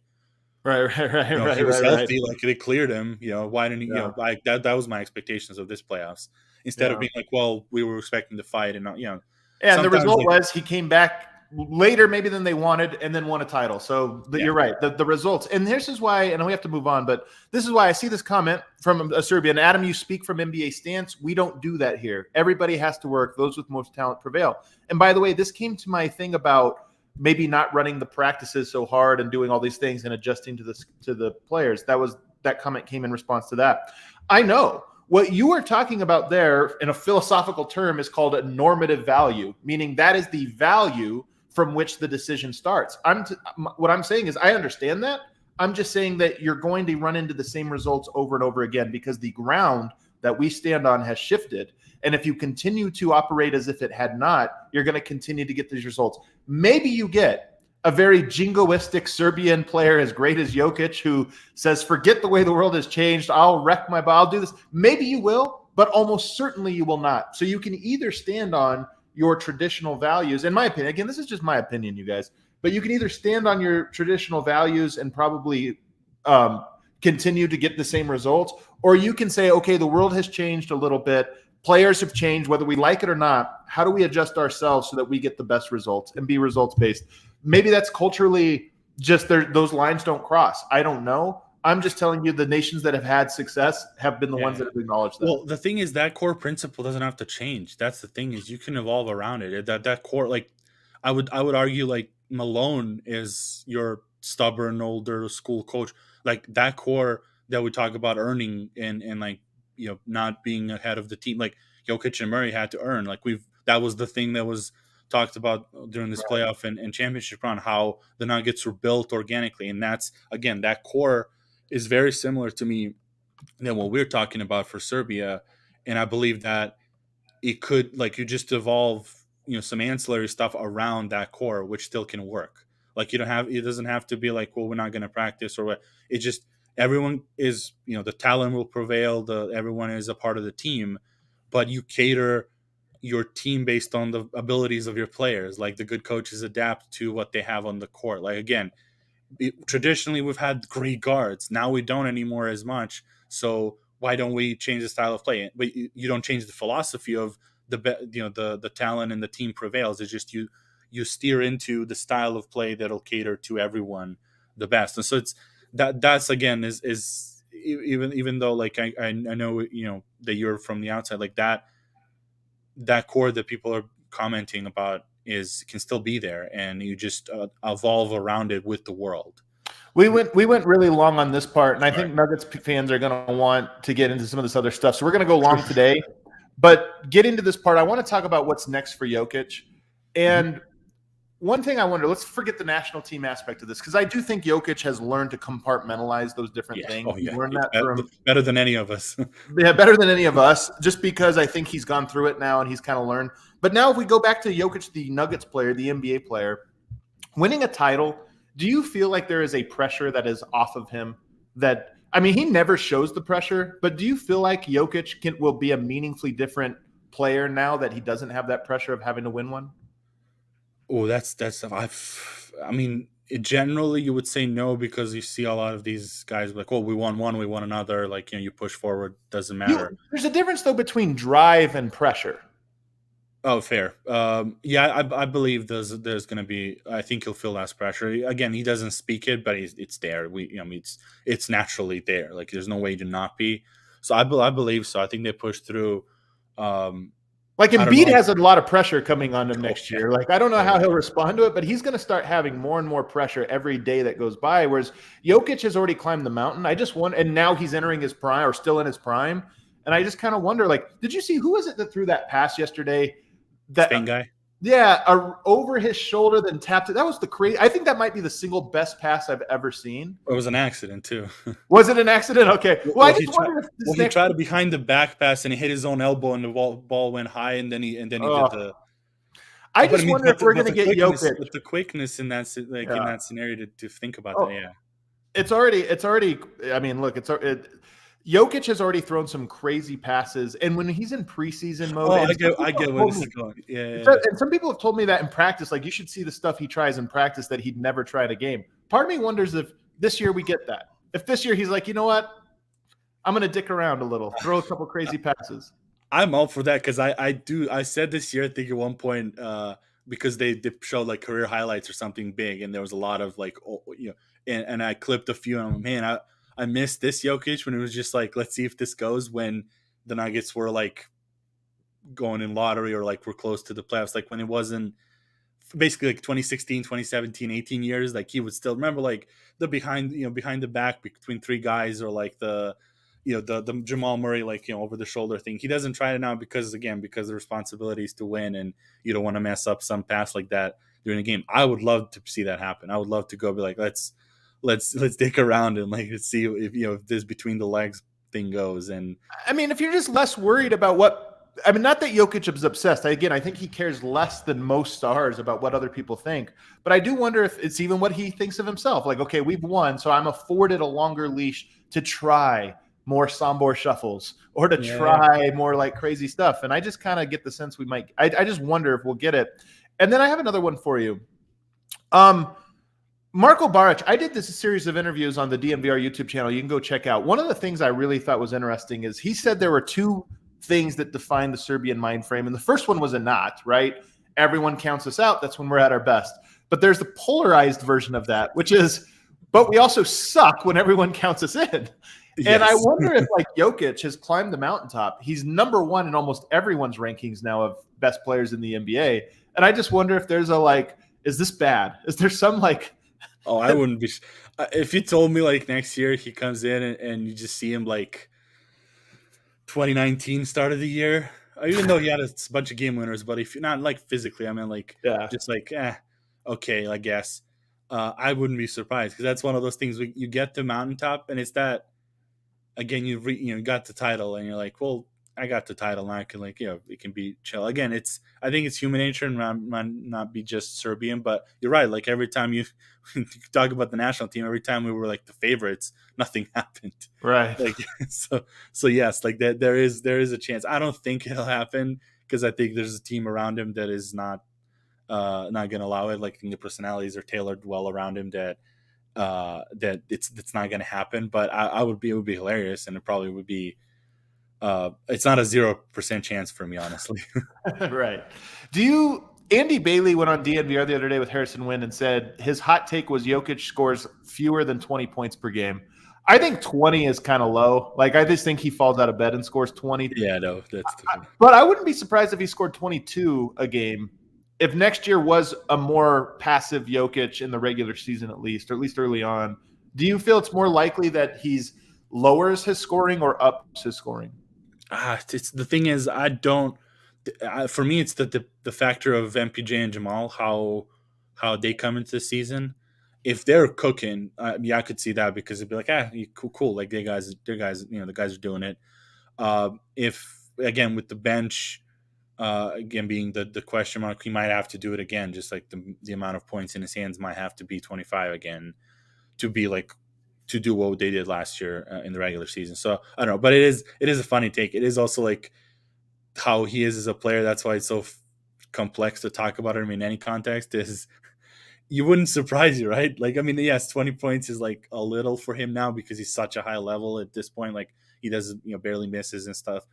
Right. He was healthy, like they cleared him. Why didn't he? That was my expectations of this playoffs. Instead of being like, well, we were expecting to fight, and not, And the result was he came back later maybe than they wanted, and then won a title. So you're right. The results. And this is why, and we have to move on, but this is why I see this comment from a Serbian. Adam, you speak from NBA stance. We don't do that here. Everybody has to work. Those with most talent prevail. And by the way, this came to my thing about maybe not running the practices so hard and doing all these things and adjusting to the players. That comment came in response to that. I know. What you are talking about there in a philosophical term is called a normative value, meaning that is the value from which the decision starts. What I'm saying is I understand that. I'm just saying that you're going to run into the same results over and over again because the ground that we stand on has shifted. And if you continue to operate as if it had not, you're going to continue to get these results. Maybe you get a very jingoistic Serbian player as great as Jokic who says, forget the way the world has changed. I'll wreck my body. I'll do this. Maybe you will, but almost certainly you will not. So you can either stand on your traditional values. In my opinion, again, this is just my opinion, you guys, but you can either stand on your traditional values and probably continue to get the same results, or you can say, okay, the world has changed a little bit. Players have changed, whether we like it or not. How do we adjust ourselves so that we get the best results and be results-based? Maybe that's culturally just those lines don't cross. I don't know. I'm just telling you the nations that have had success have been the ones that have acknowledged that. Well, the thing is that core principle doesn't have to change. That's the thing is you can evolve around it. That core, like I would argue like Malone is your stubborn older school coach. Like that core that we talk about earning and like, you know, not being ahead of the team. Like Jokic and Murray had to earn. Like that was the thing that was talked about during this playoff and championship run, how the Nuggets were built organically. And that's, again, that core is very similar to me than what we're talking about for Serbia. And I believe that it could, like, you just evolve, you know, some ancillary stuff around that core, which still can work. Like it doesn't have to be like, well, we're not going to practice or what. It just, everyone is, you know, the talent will prevail. Everyone is a part of the team, but you cater your team based on the abilities of your players. Like the good coaches adapt to what they have on the court. Like, again, traditionally we've had great guards. Now we don't anymore as much. So why don't we change the style of play? But you don't change the philosophy of the talent and the team prevails. It's just you steer into the style of play that'll cater to everyone the best. And so it's that's again is even though like I know, you know, that you're from the outside, like that core that people are commenting about can still be there, and you just evolve around it with the world. We went really long on this part, and I think Nuggets fans are going to want to get into some of this other stuff. So we're going to go long today, but get into this part. I want to talk about what's next for Jokic. And one thing I wonder, let's forget the national team aspect of this, because I do think Jokic has learned to compartmentalize those different things. Oh, yeah. Learned that better than any of us. Yeah, better than any of us, just because I think he's gone through it now and he's kind of learned. But now if we go back to Jokic, the Nuggets player, the NBA player, winning a title, do you feel like there is a pressure that is off of him? That, I mean, he never shows the pressure, but do you feel like Jokic will be a meaningfully different player now that he doesn't have that pressure of having to win one? Oh, that's I mean, generally you would say no, because you see a lot of these guys like, oh, we won one, we won another. Like, you know, you push forward, doesn't matter. There's a difference though between drive and pressure. Oh, fair. Yeah, I believe there's going to be. I think he'll feel less pressure. Again, he doesn't speak it, but it's there. It's naturally there. Like, there's no way to not be. So I believe so. I think they push through. Like Embiid has a lot of pressure coming on him next year. Like, I don't know how he'll respond to it, but he's going to start having more and more pressure every day that goes by. Whereas Jokic has already climbed the mountain. I just want, and now he's entering his prime, or still in his prime. And I just kind of wonder, like, did you see who was it that threw that pass yesterday? That Spain guy. Yeah, over his shoulder, then tapped it. That was the crazy. I think that might be the single best pass I've ever seen. It was an accident too. Was it an accident? Okay. Well, he tried a behind the back pass and he hit his own elbow and the ball went high, and then he did the. I just wonder if we're going to get Jokic with the quickness in that in that scenario to think about that. Yeah, it's already. I mean, look, Jokic has already thrown some crazy passes, and when he's in preseason mode, I get where this is going. Yeah. And some people have told me that in practice, like, you should see the stuff he tries in practice that he'd never try in a game. Part of me wonders if this year we get that. If this year he's like, you know what, I'm going to dick around a little, throw a couple crazy passes. I'm all for that, because I said this year, I think at one point, because they showed like career highlights or something big, and there was a lot of like, and I clipped a few, and I'm like, man, I missed this Jokic when it was just like, let's see if this goes, when the Nuggets were like going in lottery or like we're close to the playoffs, like when it wasn't basically like 2016, 2017, 18 years, like he would still remember like the behind the back between three guys, or like the Jamal Murray, like, over the shoulder thing. He doesn't try it now because the responsibility is to win, and you don't want to mess up some pass like that during a game. I would love to see that happen. I would love to go be like, let's dick around and like, let's see if this between the legs thing goes. And I mean, if you're just less worried about not that Jokic is obsessed. I think he cares less than most stars about what other people think. But I do wonder if it's even what he thinks of himself. Like, okay, we've won, so I'm afforded a longer leash to try more Sambor shuffles or to try more like crazy stuff. And I just kind of get the sense we might. I just wonder if we'll get it. And then I have another one for you. Marko Baric, I did this series of interviews on the DNVR YouTube channel. You can go check out. One of the things I really thought was interesting is he said there were two things that define the Serbian mind frame. And the first one was a not, right? Everyone counts us out. That's when we're at our best. But there's the polarized version of that, which is, but we also suck when everyone counts us in. Yes. And I wonder if like Jokic has climbed the mountaintop. He's number one in almost everyone's rankings now of best players in the NBA. And I just wonder if there's is this bad? Is there some like, oh, I wouldn't be. If you told me like next year he comes in and you just see him like 2019 start of the year, even though he had a bunch of game winners, but if you're not like physically, I mean like just like okay, I guess I wouldn't be surprised, because that's one of those things you get to mountaintop, and it's that again you got the title and you're like, well, I got the title now, I can like it can be chill again. I think it's human nature and not be just Serbian, but you're right. Like every time you talk about the national team, every time we were like the favorites, nothing happened. Right. Like so yes, like there is a chance. I don't think it'll happen, because I think there's a team around him that is not going to allow it. Like the personalities are tailored well around him that it's not going to happen. But it would be hilarious, and it probably would be. It's not a 0% chance for me, honestly. Right. Andy Bailey went on DNVR the other day with Harrison Wind and said his hot take was Jokic scores fewer than 20 points per game. I think 20 is kind of low. Like, I just think he falls out of bed and scores 20. Yeah, no, that's but I wouldn't be surprised if he scored 22 a game if next year was a more passive Jokic in the regular season, at least early on. Do you feel it's more likely that he's lowers his scoring or ups his scoring? It's the thing is, I don't. For me, it's the factor of MPJ and Jamal, how they come into the season. If they're cooking, I could see that, because it'd be like, cool, like the guys, the guys are doing it. If again with the bench, again being the question mark, he might have to do it again. Just like the amount of points in his hands might have to be 25 again to be like. To do what they did last year in the regular season. So I don't know, but it is a funny take. It is also like how he is as a player. That's why it's so complex to talk about him in any context. Is you wouldn't surprise you, right? Like, I mean, yes, 20 points is like a little for him now because he's such a high level at this point. Like he doesn't, barely misses and stuff.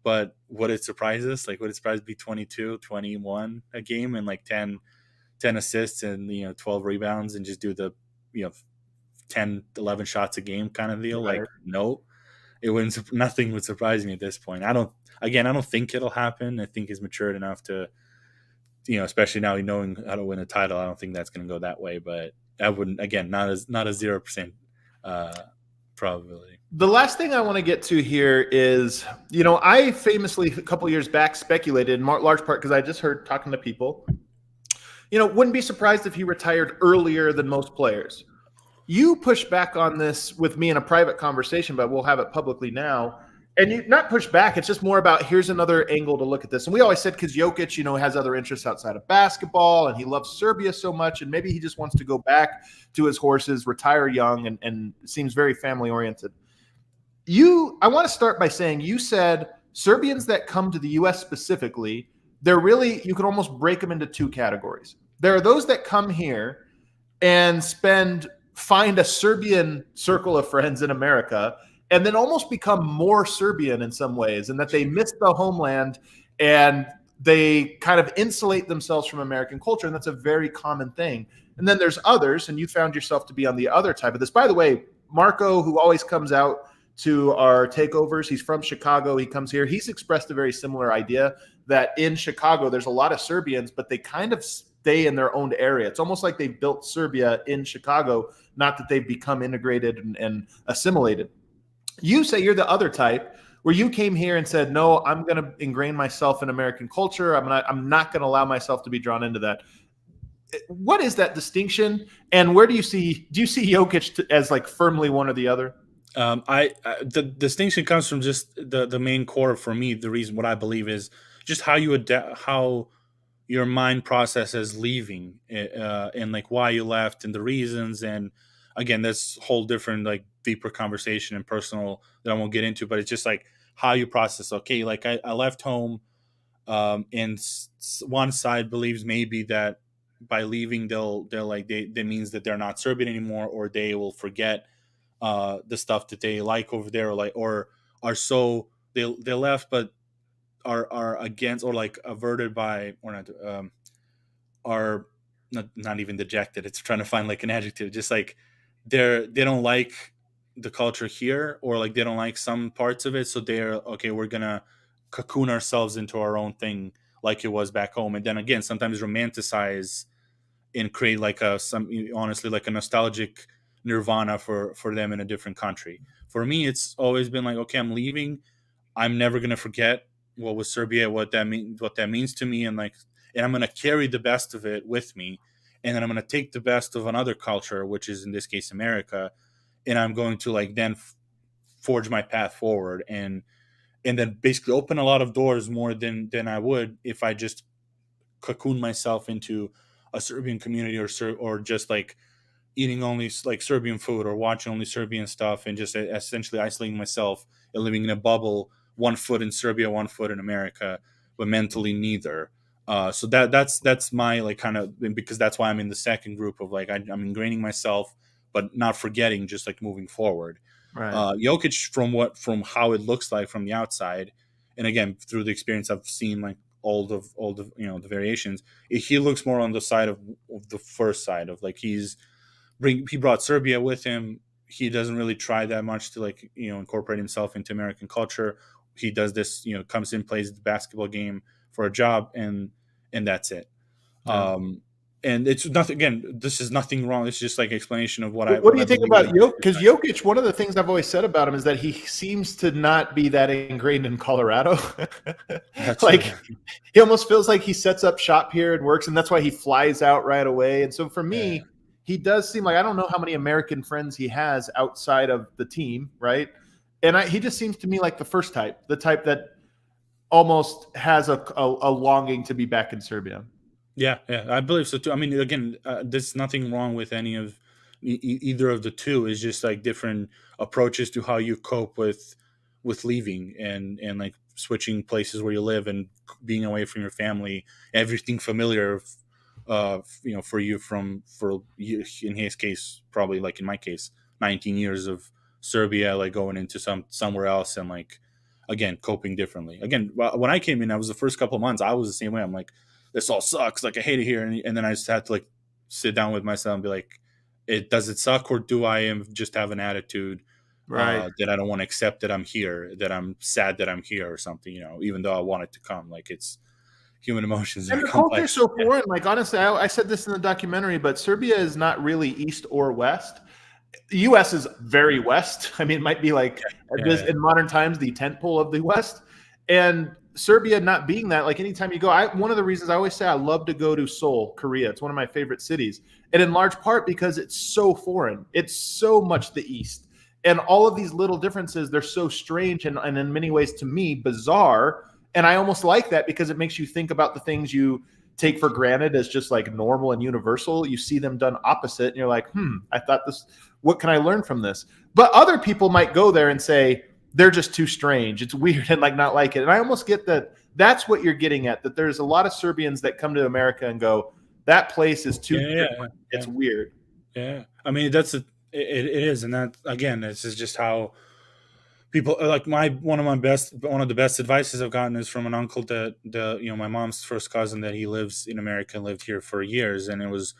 But would it surprise us? Like, would it surprise be 22, 21 a game and like 10 assists and, 12 rebounds and just do the, 10, 11 shots a game kind of deal? Like, no, it wouldn't. Nothing would surprise me at this point. I don't think it'll happen. I think he's matured enough to, especially now knowing how to win a title. I don't think that's going to go that way. But I wouldn't. Again, not a 0% probability. The last thing I want to get to here is, I famously a couple years back speculated in large part because I just heard talking to people. Wouldn't be surprised if he retired earlier than most players. You push back on this with me in a private conversation, but we'll have it publicly now. And you not push back. It's just more about here's another angle to look at this. And we always said because Jokic, has other interests outside of basketball and he loves Serbia so much. And maybe he just wants to go back to his horses, retire young, and seems very family oriented. I want to start by saying you said Serbians that come to the U.S. specifically, you can almost break them into two categories. There are those that come here and find a Serbian circle of friends in America and then almost become more Serbian in some ways, and that they miss the homeland and they kind of insulate themselves from American culture, and that's a very common thing. And then there's others, and you found yourself to be on the other type of this. By the way, Marco, who always comes out to our takeovers, he's from Chicago. He comes here. He's expressed a very similar idea that in Chicago, there's a lot of Serbians, but they kind of stay in their own area. It's almost like they've built Serbia in Chicago, not that they've become integrated and assimilated. You say you're the other type, where you came here and said, no, I'm going to ingrain myself in American culture. I'm not going to allow myself to be drawn into that. What is that distinction? And where do you see Jokic as like firmly one or the other? The distinction comes from just the main core for me. The reason what I believe is just how you adapt, how your mind processes leaving, and like why you left and the reasons. And again, that's a whole different, like deeper conversation and personal that I won't get into, but it's just like how you process. Okay. Like I left home, and one side believes maybe that by leaving, that means that they're not Serbian anymore, or they will forget the stuff that they like over there, or are so they left, but are against, or like averted by, or not, are not even dejected. It's trying to find like an adjective, just like they don't like the culture here, or like they don't like some parts of it, so they're okay, we're gonna cocoon ourselves into our own thing like it was back home, and then again sometimes romanticize and create like honestly like a nostalgic nirvana for them in a different country. For me, it's always been like, okay, I'm leaving, I'm never gonna forget what was Serbia, what that means to me, and I'm gonna carry the best of it with me, and then I'm gonna take the best of another culture, which is in this case America, and I'm going to like then forge my path forward, and then basically open a lot of doors more than I would if I just cocoon myself into a Serbian community, or just like eating only like Serbian food, or watching only Serbian stuff, and just essentially isolating myself and living in a bubble, one foot in Serbia, one foot in America, but mentally neither. So that's my like kind of, because that's why I'm in the second group of like I'm ingraining myself, but not forgetting, just like moving forward. Right. Jokic, from how it looks like from the outside, and again through the experience I've seen, like all the the variations, he looks more on the side of the first side of like he brought Serbia with him. He doesn't really try that much to like incorporate himself into American culture. He does this, comes in, plays the basketball game for a job, and that's it. Yeah. And it's nothing. Again, this is nothing wrong. It's just like explanation of what do you think about Jokic? Because Jokic, one of the things I've always said about him is that he seems to not be that ingrained in Colorado. Like right. He almost feels like he sets up shop here and works, and that's why he flies out right away. And so for me, he does seem like, I don't know how many American friends he has outside of the team, right? And he just seems to me like the first type, the type that almost has a longing to be back in Serbia. Yeah, I believe so too. I mean, again, there's nothing wrong with any of either of the two. It's just like different approaches to how you cope with leaving and like switching places where you live and being away from your family, everything familiar, for you in his case, probably like in my case, 19 years of Serbia, like going into somewhere else, and like again coping differently. Again, when I came in, I was the first couple of months, I was the same way. I'm like, this all sucks. Like I hate it here. And then I just had to like sit down with myself and be like, does it suck, or do I just have an attitude right that I don't want to accept that I'm here, that I'm sad that I'm here or something, even though I want it to come. Like it's human emotions. And the culture is so foreign. Like honestly, I said this in the documentary, but Serbia is not really east or west. The U.S. is very west. I mean, it might be like in modern times, the tent pole of the West. And Serbia not being that, like anytime you go, one of the reasons I always say I love to go to Seoul, Korea. It's one of my favorite cities. And in large part because it's so foreign. It's so much the East. And all of these little differences, they're so strange and in many ways, to me, bizarre. And I almost like that because it makes you think about the things you take for granted as just like normal and universal. You see them done opposite and you're like, I thought this, what can I learn from this? But other people might go there and say, they're just too strange. It's weird and like not like it. And I almost get that that's what you're getting at, that there's a lot of Serbians that come to America and go, that place is too different. It's weird. Yeah. I mean, it is. And that, again, this is just how people like one of the best advices I've gotten is from an uncle that my mom's first cousin, that he lives in America and lived here for years. And it was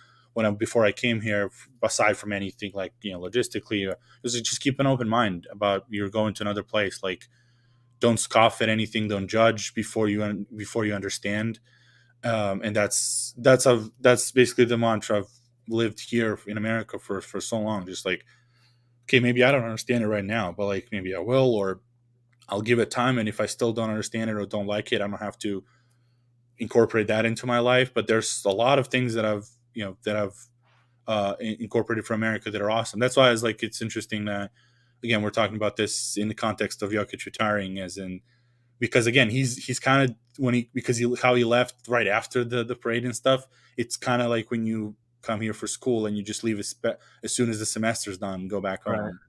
before I came here, aside from anything like, logistically, it was just keep an open mind about you're going to another place. Like, don't scoff at anything, don't judge before you understand. And that's basically the mantra. I've lived here in America for so long, just like, okay, maybe I don't understand it right now, but like maybe I will, or I'll give it time. And if I still don't understand it or don't like it, I don't have to incorporate that into my life. But there's a lot of things that I've incorporated from America that are awesome. That's why I was like, it's interesting that, again, we're talking about this in the context of Jokic retiring, because again, he's kind of how he left right after the parade and stuff. It's kind of like when you come here for school and you just leave as soon as the semester's done, go back home,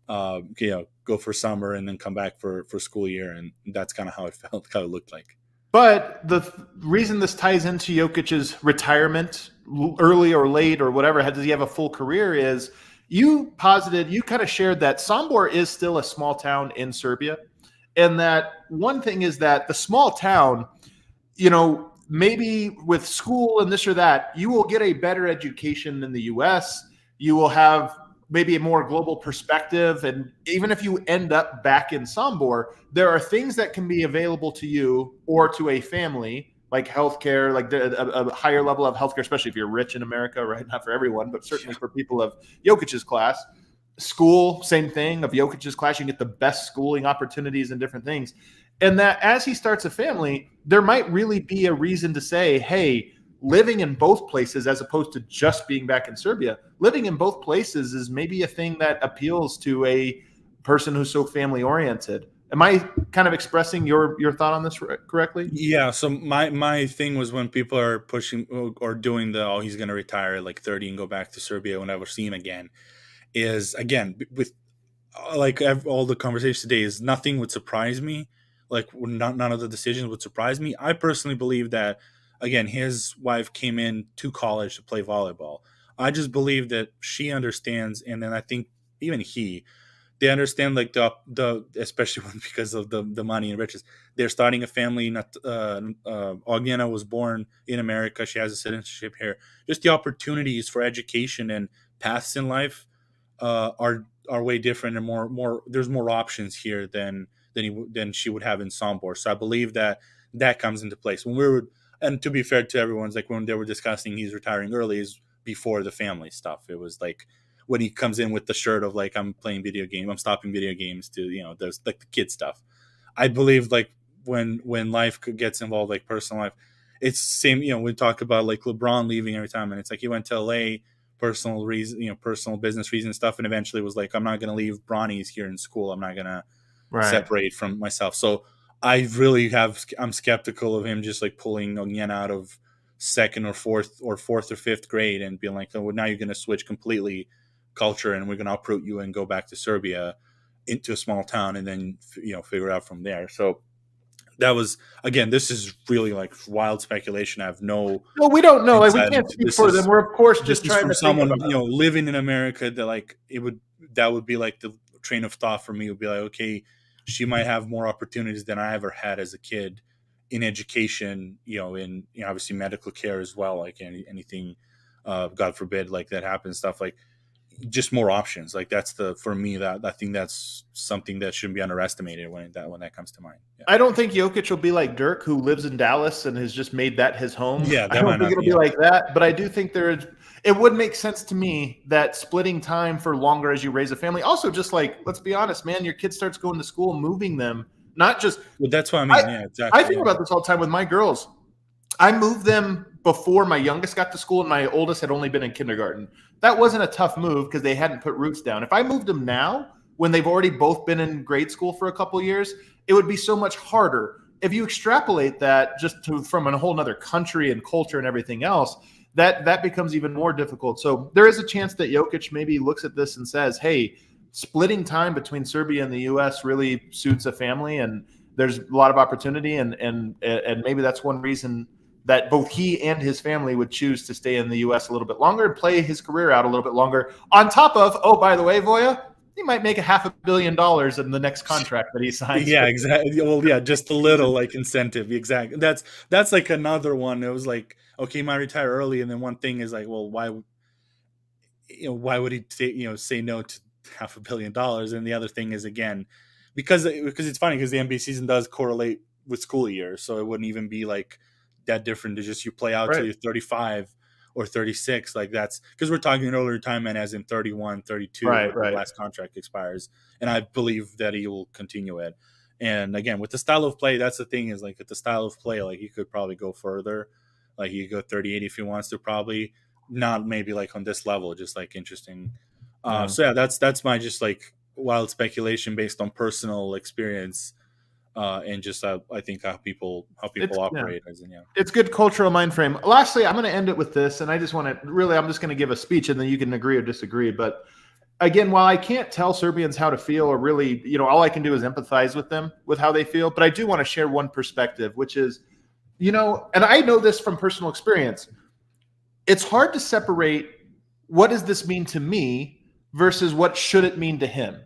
right. Go for summer and then come back for school year. And that's kind of how it felt, how it looked like. But the reason this ties into Jokic's retirement, early or late or whatever, does he have a full career, is you kind of shared that Sombor is still a small town in Serbia. And that one thing is that the small town, maybe with school and this or that, you will get a better education than the U.S. You will have maybe a more global perspective. And even if you end up back in Sombor, there are things that can be available to you or to a family, like healthcare, like a higher level of healthcare, especially if you're rich in America, right? Not for everyone, but certainly for people of Jokic's class. School, same thing, of Jokic's class, you can get the best schooling opportunities and different things. And that as he starts a family, there might really be a reason to say, hey, living in both places, as opposed to just being back in Serbia, living in both places is maybe a thing that appeals to a person who's so family oriented. Am I kind of expressing your thought on this correctly? Yeah. So my thing was, when people are pushing or doing he's going to retire at like 30 and go back to Serbia, we'll never see him again, is, again, with like all the conversations today, is nothing would surprise me. Like, none of the decisions would surprise me. I personally believe that, again, his wife came in to college to play volleyball. I just believe that she understands, and then I think even they understand, like the especially because of the money and riches. They're starting a family. Ognjena was born in America. She has a citizenship here. Just the opportunities for education and paths in life are way different, and more. There's more options here than she would have in Sombor. So I believe that comes into place and to be fair to everyone's, like, when they were discussing he's retiring early, is before the family stuff. It was like when he comes in with the shirt of like, I'm playing video games, I'm stopping video games, to, there's like the kid stuff. I believe, like, when life gets involved, like personal life, it's same, we talk about like LeBron leaving every time, and it's like he went to LA, personal reason, personal business reason stuff, and eventually was like, I'm not going to leave Bronny's here in school. I'm not going to separate from myself. So I'm skeptical of him just like pulling Ognjena out of second or fourth or fifth grade and being like, oh, well, now you're going to switch completely culture and we're going to uproot you and go back to Serbia into a small town and then, figure it out from there. So that was, again, this is really like wild speculation. I have no. Well, we don't know. Like, we can't speak for them. We're of course just trying to someone, living in America, that like that would be like the train of thought for me, would be like, okay, she might have more opportunities than I ever had as a kid in education, in obviously medical care as well, like anything, God forbid, like that happens, stuff like just more options. Like for me, that I think that's something that shouldn't be underestimated when that comes to mind. Yeah. I don't think Jokic will be like Dirk, who lives in Dallas and has just made that his home. Yeah, I don't think it'll be like that, but I do think it would make sense to me that splitting time for longer as you raise a family. Also, just like, let's be honest, man, your kid starts going to school, moving them, not just. Well, that's what I mean. Yeah, exactly. I think about this all the time with my girls. I moved them before my youngest got to school and my oldest had only been in kindergarten. That wasn't a tough move because they hadn't put roots down. If I moved them now, when they've already both been in grade school for a couple of years, it would be so much harder. If you extrapolate that just from a whole nother country and culture and everything else, that becomes even more difficult. So there is a chance that Jokic maybe looks at this and says, hey, splitting time between Serbia and the U.S. really suits a family, and there's a lot of opportunity, and maybe that's one reason that both he and his family would choose to stay in the U.S. a little bit longer and play his career out a little bit longer. On top of, oh, by the way, Voja, he might make $500 million in the next contract that he signs. Yeah, exactly. Well, yeah, just a little like incentive. Exactly. That's like another one. It was like, okay, he might retire early, and then one thing is like, well, why would he say no to $500 million? And the other thing is, again, because it's funny because the NBA season does correlate with school years, so it wouldn't even be like that different to just you play out till you're 35 or 36. Like that's because we're talking an early retirement as in 31, 32, Right. the last contract expires, and I believe that he will continue it. And again, with the style of play, that's the thing is like with the style of play, like he could probably go further. Like he could go 38 if he wants to, probably not maybe like on this level, just like interesting. So yeah, that's my just like wild speculation based on personal experience. And just I think how people operate. It's good cultural mind frame. Lastly, I'm going to end it with this, and I just want to I'm just going to give a speech, and then you can agree or disagree. But again, while I can't tell Serbians how to feel, or really, all I can do is empathize with them with how they feel. But I do want to share one perspective, which is, and I know this from personal experience. It's hard to separate what does this mean to me versus what should it mean to him.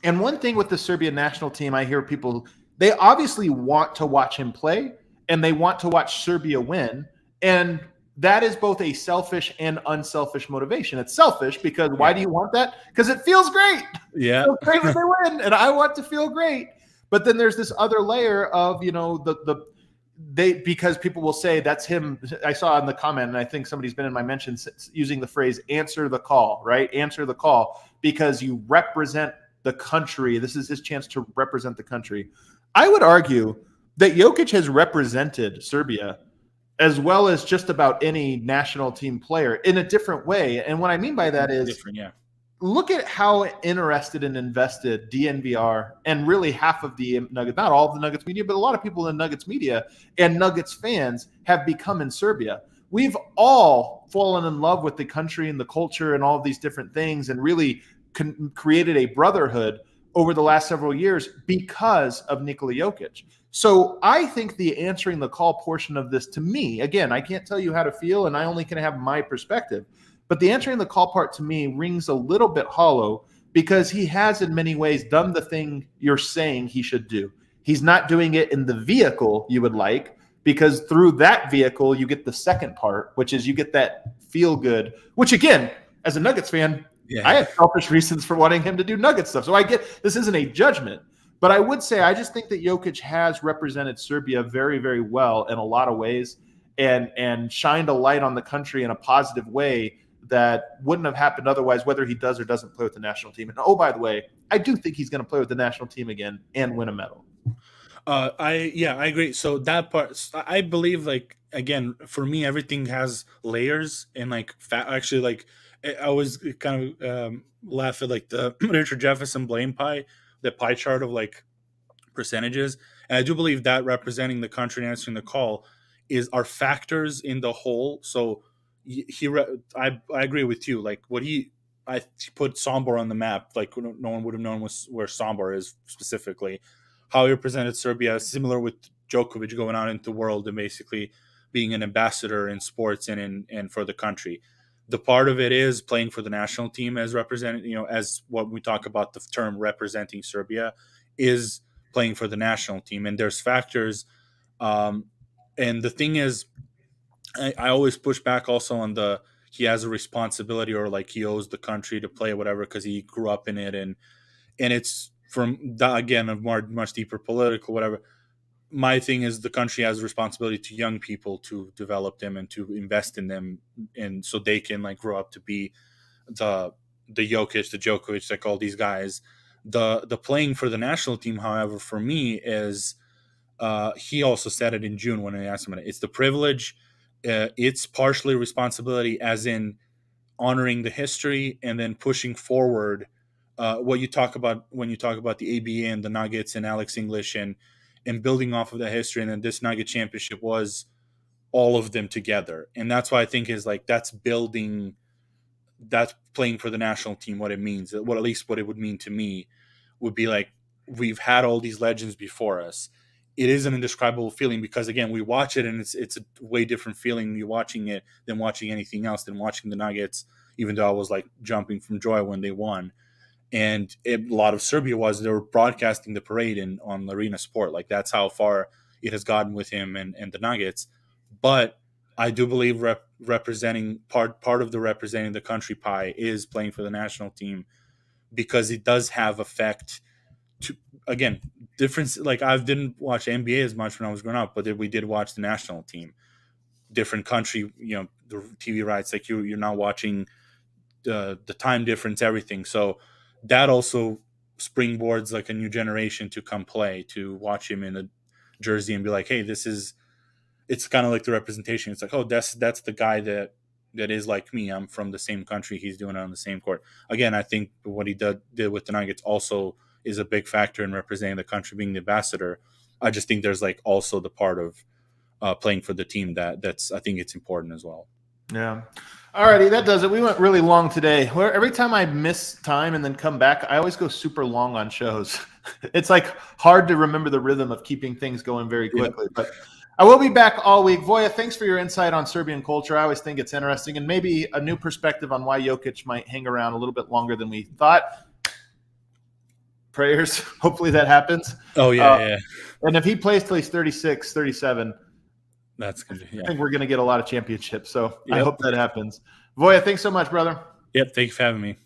And one thing with the Serbian national team, I hear people, they obviously want to watch him play and they want to watch Serbia win. And that is both a selfish and unselfish motivation. It's selfish because why do you want that? Because it feels great. Yeah. It feels great when they win, and I want to feel great. But then there's this other layer of, because people will say that's him. I saw in the comment, and I think somebody's been in my mentions using the phrase answer the call, right? Answer the call because you represent the country. This is his chance to represent the country. I would argue that Jokic has represented Serbia as well as just about any national team player in a different way. And what I mean by that is look at how interested and invested DNVR and really half of the Nuggets, not all of the Nuggets media, but a lot of people in the Nuggets media and Nuggets fans have become in Serbia. We've all fallen in love with the country and the culture and all of these different things and really created a brotherhood over the last several years because of Nikola Jokic. So I think the answering the call portion of this, to me, again, I can't tell you how to feel and I only can have my perspective, but the answering the call part to me rings a little bit hollow because he has in many ways done the thing you're saying he should do. He's not doing it in the vehicle you would like, because through that vehicle, you get the second part, which is you get that feel good, which again, as a Nuggets fan, I have selfish reasons for wanting him to do Nuggets stuff. So I get this isn't a judgment, but I would say I just think that Jokic has represented Serbia very, very well in a lot of ways and shined a light on the country in a positive way that wouldn't have happened otherwise, whether he does or doesn't play with the national team. And oh, by the way, I do think he's going to play with the national team again and win a medal. I agree. So that part, I believe, like, again, for me, everything has layers and like actually, like, I was kind of laugh at like the Richard Jefferson blame pie, the pie chart of like percentages. And I do believe that representing the country and answering the call are factors in the whole. So I agree with you. Like I put Sombor on the map. Like no one would have known where Sombor is specifically. How he represented Serbia, similar with Jokic going out into the world and basically being an ambassador in sports and for the country. The part of it is playing for the national team as represented, as what we talk about the term representing Serbia is playing for the national team. And there's factors. And the thing is, I always push back also on he has a responsibility or like he owes the country to play whatever because he grew up in it. And it's from that, again, a much deeper political whatever. My thing is the country has a responsibility to young people to develop them and to invest in them, and so they can like grow up to be the Jokic, the Jokovic, like all these guys. The playing for the national team, however, for me is he also said it in June when I asked him. It's the privilege, it's partially responsibility, as in honoring the history and then pushing forward. What you talk about when you talk about the ABA and the Nuggets and Alex English and building off of that history. And then this Nugget championship was all of them together. And that's why I think is like, that's playing for the national team. What it means, at least what it would mean to me would be like, we've had all these legends before us. It is an indescribable feeling because again, we watch it and it's a way different feeling you watching it than watching anything else, than watching the Nuggets, even though I was like jumping from joy when they won. And a lot of Serbia they were broadcasting the parade on Arena Sport. Like, that's how far it has gotten with him and the Nuggets. But I do believe representing part of the representing the country pie is playing for the national team, because it does have effect to, again, difference. Like, I didn't watch NBA as much when I was growing up, but we did watch the national team. Different country, the TV rights, like you're not watching the time difference, everything. So that also springboards like a new generation to come play, to watch him in a jersey and be like, hey, it's kind of like the representation. It's like, oh, that's the guy that is like me. I'm from the same country. He's doing it on the same court. Again, I think what he did with the Nuggets also is a big factor in representing the country, being the ambassador. I just think there's like also the part of playing for the team that's I think it's important as well. Yeah. Alrighty, that does it. We went really long today. Every time I miss time and then come back, I always go super long on shows. It's like hard to remember the rhythm of keeping things going very quickly. But I will be back all week. Voja, thanks for your insight on Serbian culture. I always think it's interesting, and maybe a new perspective on why Jokic might hang around a little bit longer than we thought. Prayers. Hopefully that happens. Oh, yeah. And if he plays till he's 36, 37, that's good. Yeah. I think we're going to get a lot of championships. So I hope that happens. Voja, thanks so much, brother. Yep. Thank you for having me.